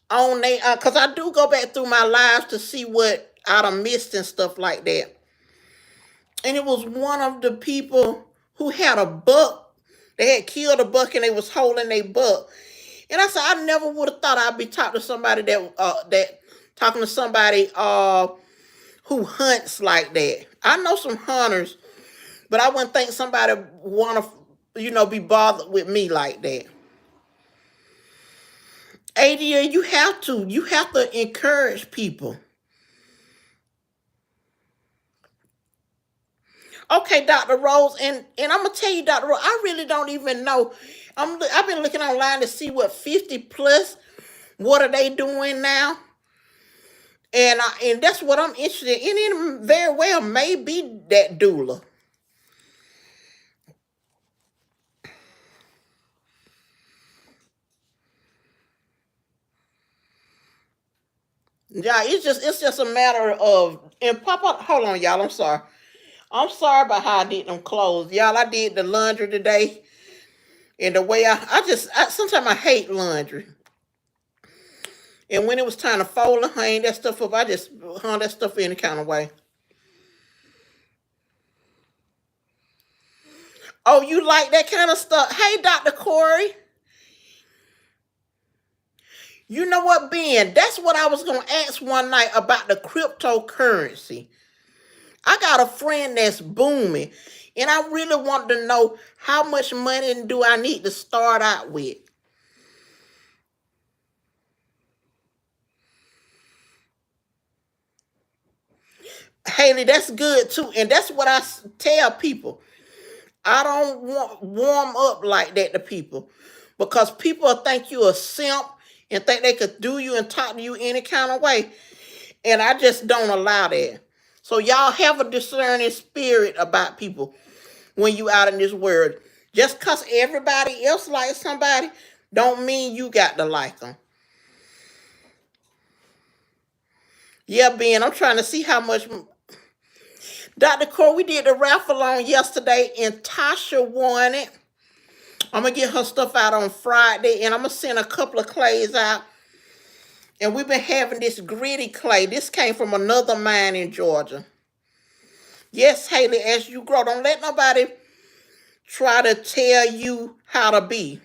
on they because I do go back through my lives to see what I done missed and stuff like that. And it was one of the people who had a buck. They had killed a buck and they was holding a buck. And I said, I never would have thought I'd be talking to somebody that talking to somebody who hunts like that. I know some hunters, but I wouldn't think somebody want to, be bothered with me like that. Adia, you have to encourage people. Okay, Dr. Rose, and I'm gonna tell you, Dr. Rose, I really don't even know. I've been looking online to see what 50 plus, what are they doing now, and that's what I'm interested in. It very well may be that doula. Yeah, it's just a matter of, and Papa. Hold on, y'all. I'm sorry. I'm sorry about how I did them clothes, y'all. I did the laundry today, and the way sometimes I hate laundry. And when it was time to fold and hang that stuff up, I just hung that stuff in the kind of way. Oh, you like that kind of stuff? Hey, Dr. Corey. You know what, Ben? That's what I was going to ask one night about the cryptocurrency. I got a friend that's booming, and I really want to know how much money do I need to start out with. Haley, that's good too. And that's what tell people. I don't want warm up like that to people because people will think you a simp and think they could do you and talk to you any kind of way. And I just don't allow that. So y'all have a discerning spirit about people when you out in this world. Just cause everybody else likes somebody, don't mean you got to like them. Yeah, Ben, I'm trying to see how much. Dr. Core, we did the raffle on yesterday, and Tasha won it. I'm gonna get her stuff out on Friday, and I'm gonna send a couple of clays out. And we've been having this gritty clay. This came from another mine in Georgia. Yes, Haley, as you grow, don't let nobody try to tell you how to be.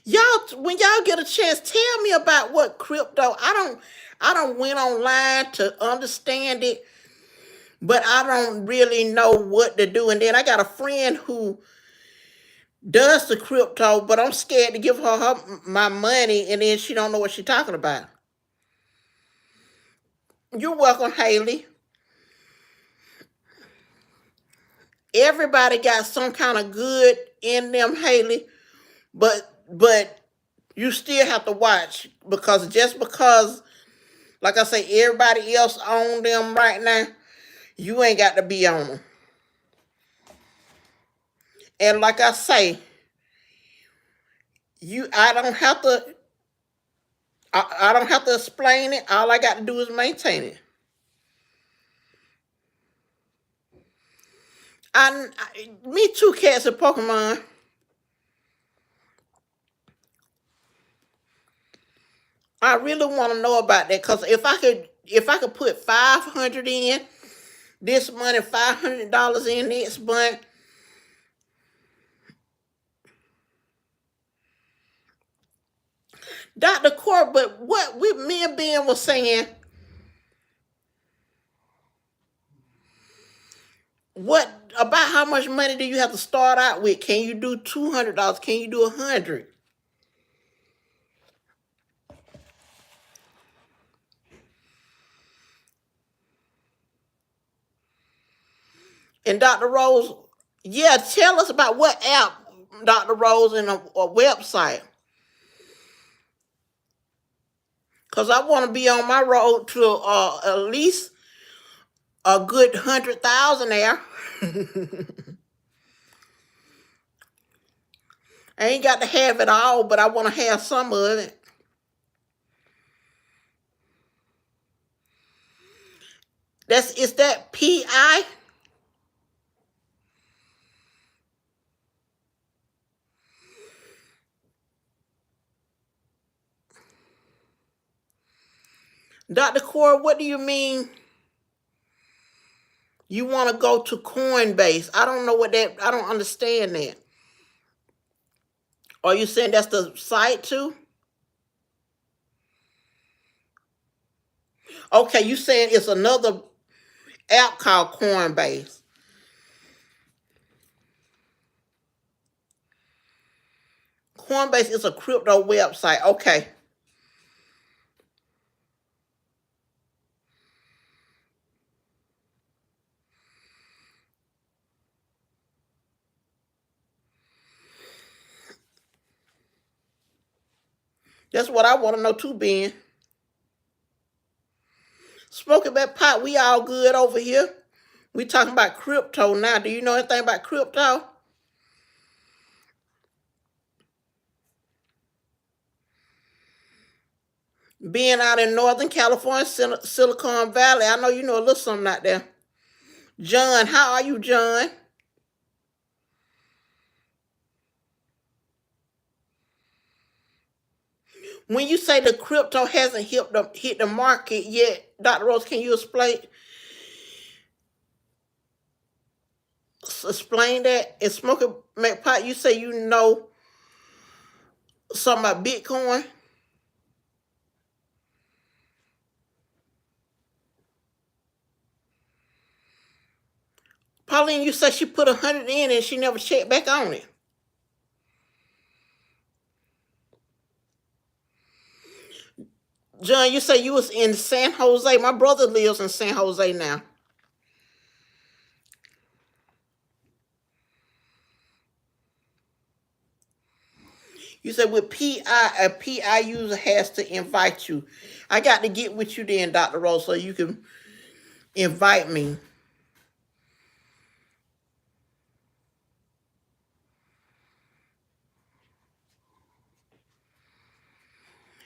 Y'all, when y'all get a chance, tell me about what crypto. I don't went online to understand it, but I don't really know what to do. And then I got a friend who does the crypto, but I'm scared to give her my money, and then she don't know what she's talking about. You're welcome, Haley. Everybody got some kind of good in them, Haley, but you still have to watch, because just because, like I say, everybody else on them right now, you ain't got to be on them. And like I say, I don't have to. I don't have to explain it. All I got to do is maintain it. Me too, cats and Pokemon. I really want to know about that, because if I could put 500 in this month and $500 in next month. Dr. Court, but what me and Ben was saying, what about how much money do you have to start out with? Can you do $200? Can you do 100? And Dr. Rose, yeah, tell us about what app, Dr. Rose, and a website. Because I want to be on my road to at least a good 100,000 there. I ain't got to have it all, but I want to have some of it. Is that PI? Dr. Core, what do you mean you want to go to Coinbase? I don't know what that, I don't understand that. Are you saying that's the site too? Okay, you saying it's another app called Coinbase. Coinbase is a crypto website. Okay. That's what I want to know too, Ben. Smoking that pot, we all good over here. We talking about crypto now. Do you know anything about crypto? Being out in Northern California, Silicon Valley, I know you know a little something out there. John, how are you, John? When you say the crypto hasn't hit the market yet, Dr. Rose, can you explain that? And Smoking McPot, you say you know something about Bitcoin? Pauline, you said she put 100 in and she never checked back on it. John, you say you was in San Jose. My brother lives in San Jose now. You said with PI, a PI user has to invite you. I got to get with you then, Dr. Rose, so you can invite me.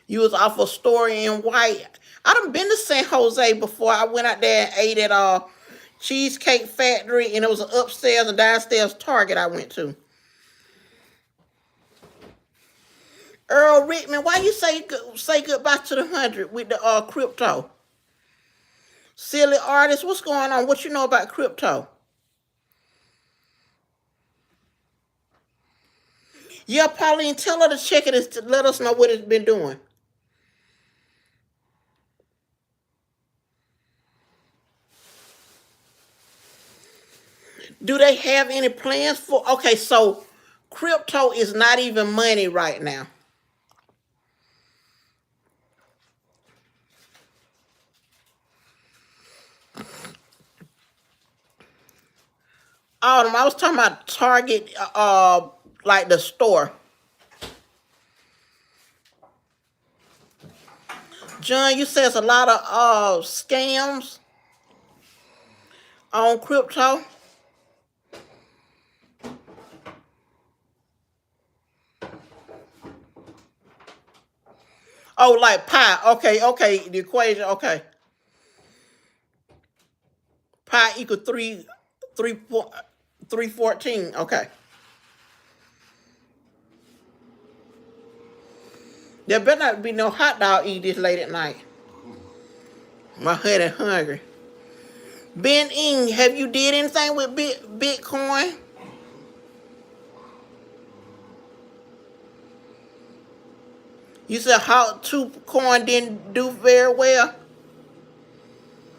You was off a story in White. I done been to San Jose before. I went out there and ate at Cheesecake Factory, and it was an upstairs and downstairs Target I went to. Earl Rickman, why you say goodbye to the 100 with the crypto? Silly artist, what's going on? What you know about crypto? Yeah, Pauline, tell her to check it and to let us know what it's been doing. Do they have any plans for? Okay, so crypto is not even money right now. Autumn, I was talking about Target, like the store. John, you says a lot of scams on crypto. Oh, like pi. Okay, okay. The equation. Okay, pi equal 314. Okay. There better not be no hot dog eat this late at night. My honey hungry. Ben Ing, have you did anything with Bitcoin? You said how two coin didn't do very well.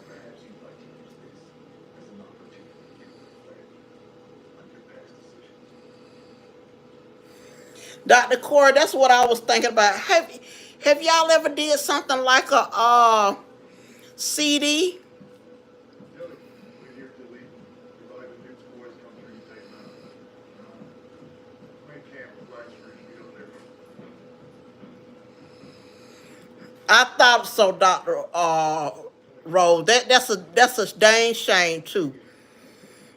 Perhaps you'd like to use this as an opportunity to get clarity on your past decisions. Dr. Corey, that's what I was thinking about. Have y'all ever did something like a CD? Billy, we're here to leave. We've only the Duke's boys come through and take them out. We camp with Black's Ridge Field there. I thought so, Dr. Rose. That's a dang shame too.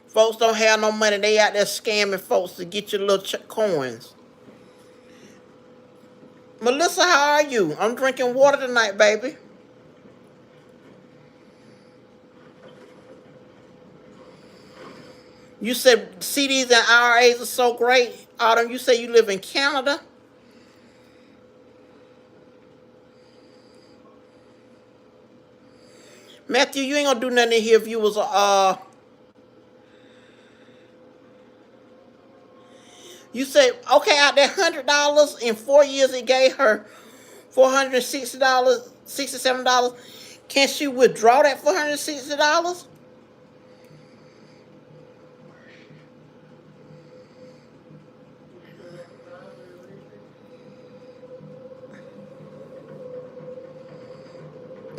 Folks don't have no money. They out there scamming folks to get your little coins. Melissa, how are you? I'm drinking water tonight, baby. You said CDs and IRAs are so great. Autumn, you say you live in Canada? Matthew, you ain't gonna do nothing in here if you was you say okay out there $100 in 4 years it gave her $460, $67. Can she withdraw that $460?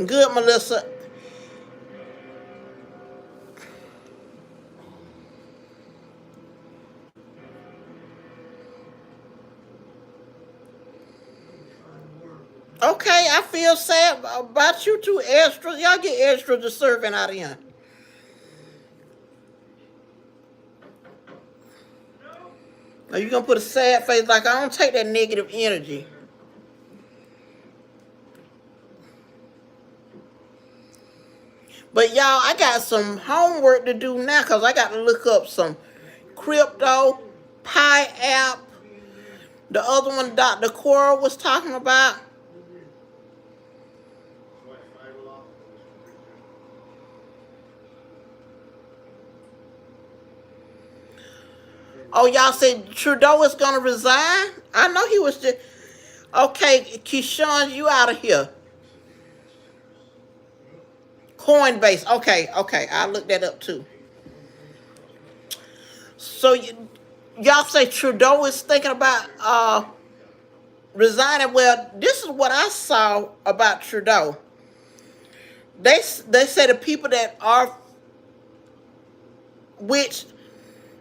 Good, Melissa. Okay, I feel sad about you two extras. Y'all get extras to serving out of here. Now you gonna put a sad face like I don't take that negative energy. But y'all, I got some homework to do now because I got to look up some crypto, Pi app, the other one Dr. Cora was talking about. Oh, y'all said Trudeau is gonna resign? I know he was just okay. Keyshawn, you out of here. Coinbase. Okay, okay. I looked that up too. So y'all say Trudeau is thinking about resigning. Well, this is what I saw about Trudeau. They say the people that are which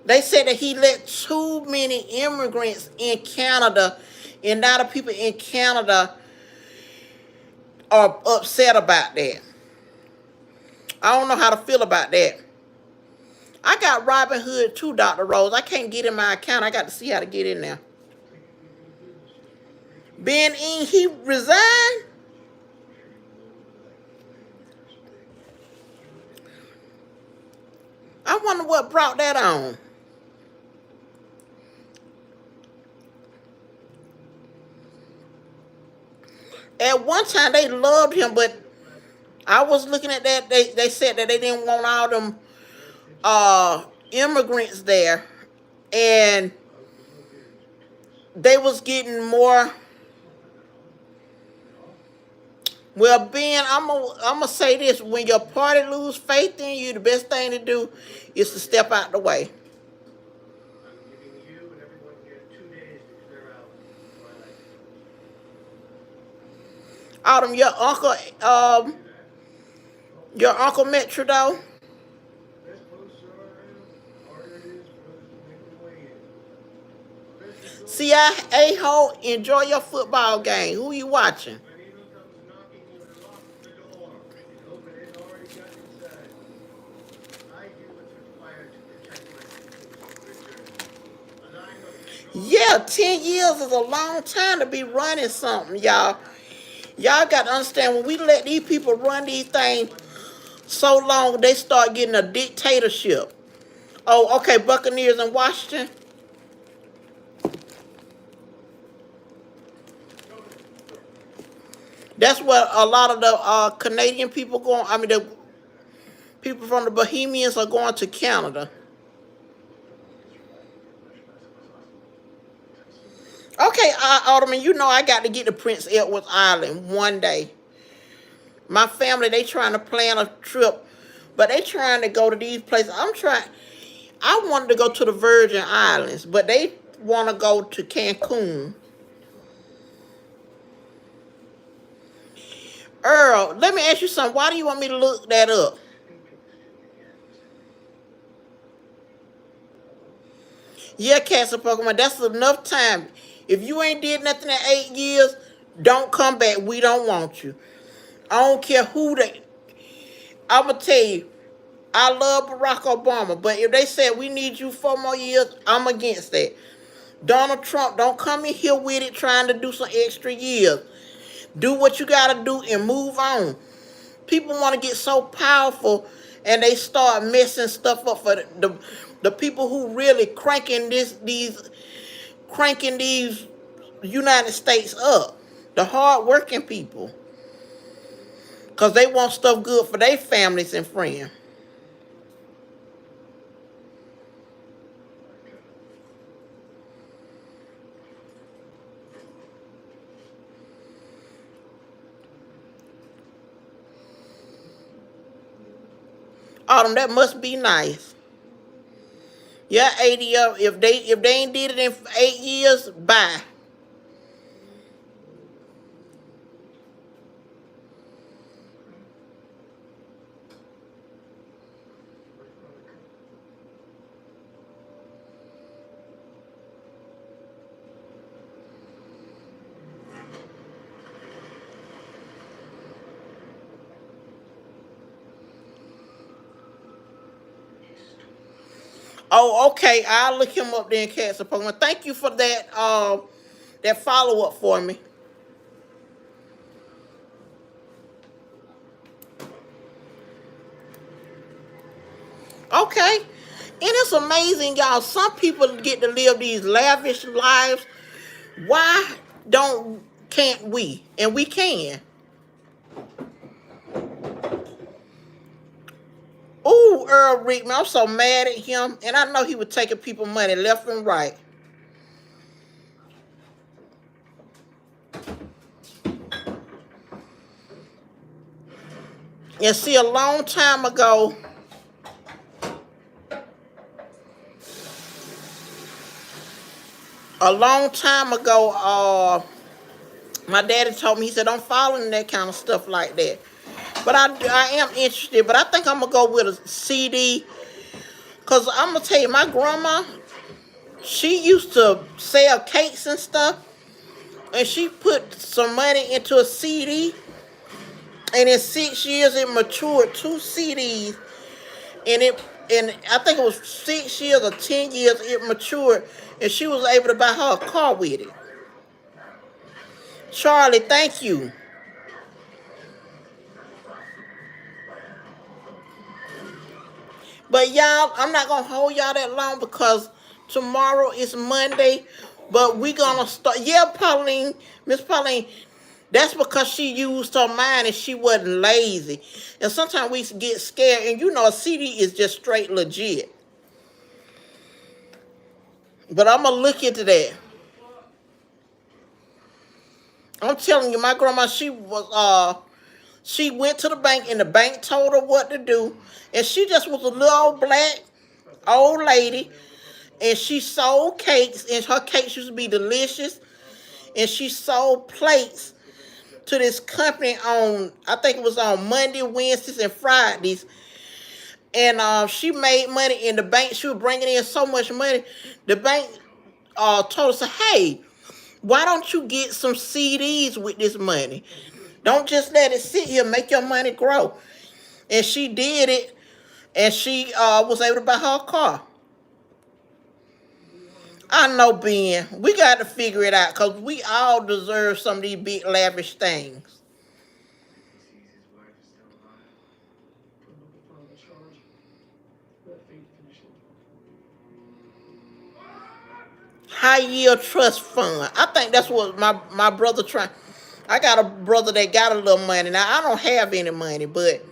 they said that he let too many immigrants in Canada, and now the people in Canada are upset about that. I don't know how to feel about that. I got Robin Hood too, Dr. Rose. I can't get in my account. I got to see how to get in there. Ben Ing, he resigned? I wonder what brought that on. At one time they loved him, but I was looking at that. They said that they didn't want all them immigrants there, and they was getting more. Well, Ben, I'm gonna say this: when your party lose faith in you, the best thing to do is to step out the way. I'm giving you and everyone here 2 days to clear out before I let you. Autumn, Can't do that. your uncle met Trudeau. The less votes there are, the harder it is for others to make their way in. Especially those who CIA ho, enjoy your football game. Who you watching? when evil comes knocking, you lock the door and hope it ain't already gotten inside. I do what's required to protect my people's return. And I'm a patriot. Yeah, 10 years is a long time to be running something, y'all. Y'all got to understand when we let these people run these things so long, they start getting a dictatorship. Oh, okay, Buccaneers in Washington. That's what a lot of the Canadian people going. I mean, the people from the Bohemians are going to Canada. Okay, Alderman, you know I got to get to Prince Edward Island one day. My family, they trying to plan a trip, but they trying to go to these places. I wanted to go to the Virgin Islands, but they want to go to Cancun. Earl, let me ask you something. Why do you want me to look that up? Yeah, Cats and Pokemon, that's enough time. If you ain't did nothing in 8 years, don't come back. We don't want you. I don't care who they. I'ma tell you, I love Barack Obama, but if they said we need you 4 more years, I'm against that. Donald Trump, don't come in here with it trying to do some extra years. Do what you gotta do and move on. People want to get so powerful and they start messing stuff up for the people who really cranking these United States up. The hard working people. Cause they want stuff good for their families and friends. Autumn, that must be nice. Yeah, 80 of if they ain't did it in 8 years, bye. Oh, okay. I'll look him up then, Cats and Pokemon. Thank you for that follow up for me. Okay. And it's amazing, y'all. Some people get to live these lavish lives. Why don't can't we? And we can. Ooh, Earl Rickman, I'm so mad at him. And I know he was taking people money left and right. And see, a long time ago, my daddy told me, he said, don't fall in that kind of stuff like that. But I am interested, but I think I'm going to go with a CD. Because I'm going to tell you, my grandma, she used to sell cakes and stuff. And she put some money into a CD. And in 6 years, it matured 2 CDs. And I think it was 6 years or 10 years, it matured. And she was able to buy her a car with it. Charlie, thank you. But y'all, I'm not gonna hold y'all that long because tomorrow is Monday. But we gonna start. Yeah, Pauline, Miss Pauline. That's because she used her mind and she wasn't lazy. And sometimes we get scared, and you know a CD is just straight legit. But I'm gonna look into that. I'm telling you, my grandma, she went to the bank and the bank told her what to do. And she just was a little old black old lady. And she sold cakes. And her cakes used to be delicious. And she sold plates to this company on, I think it was on Monday, Wednesdays, and Fridays. And she made money in the bank. She was bringing in so much money. The bank told us, hey, why don't you get some CDs with this money? Don't just let it sit here. Make your money grow. And she did it. And she was able to buy her a car. I know, Ben. We got to figure it out because we all deserve some of these big lavish things. He sees his wife is still alive. Put him up a final charge. Let fate finish him. High yield trust fund. I think that's what my brother trying. I got a brother that got a little money. Now I don't have any money, but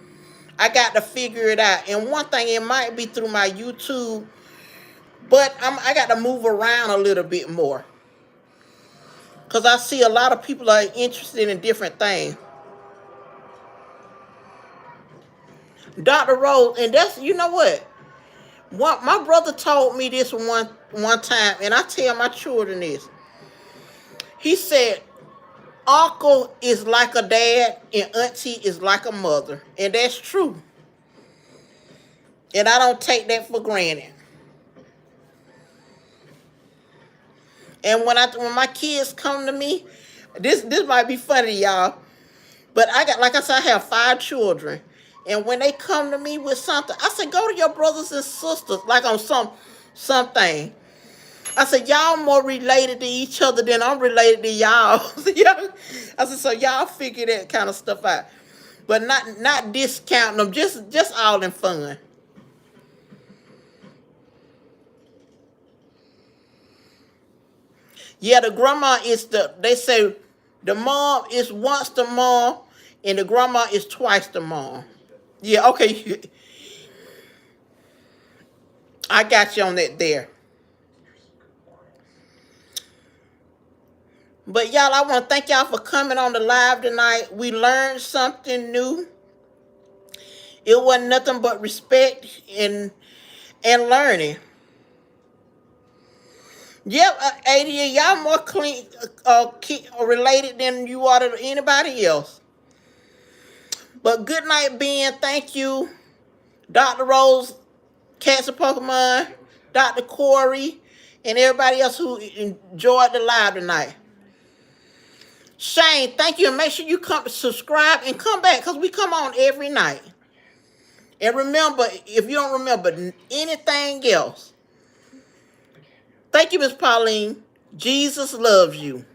I got to figure it out. And one thing, it might be through my YouTube, but I got to move around a little bit more because I see a lot of people are interested in different things. Dr. Rose, and that's, you know what my brother told me this one time, and I tell my children this. He said, "Uncle is like a dad, and auntie is like a mother," and that's true. And I don't take that for granted. And when my kids come to me, this might be funny, y'all, but I got, like I said, I have 5 children, and when they come to me with something, I say, go to your brothers and sisters, like on something. I said, y'all more related to each other than I'm related to y'all. I said, so y'all figure that kind of stuff out, but not discounting them, just all in fun. Yeah, the grandma is they say the mom is once the mom, and the grandma is twice the mom. Yeah, okay. I got you on that there. But y'all, I want to thank y'all for coming on the live tonight. We learned something new. It wasn't nothing but respect and learning. Yep, AD, y'all more clean, related than you are to anybody else. But good night, Ben. Thank you, Dr. Rose, Cats and Pokemon, Dr. Corey, and everybody else who enjoyed the live tonight. Shane, thank you, and make sure you come subscribe and come back because we come on every night. And remember, if you don't remember anything else, thank you, Miss Pauline. Jesus loves you.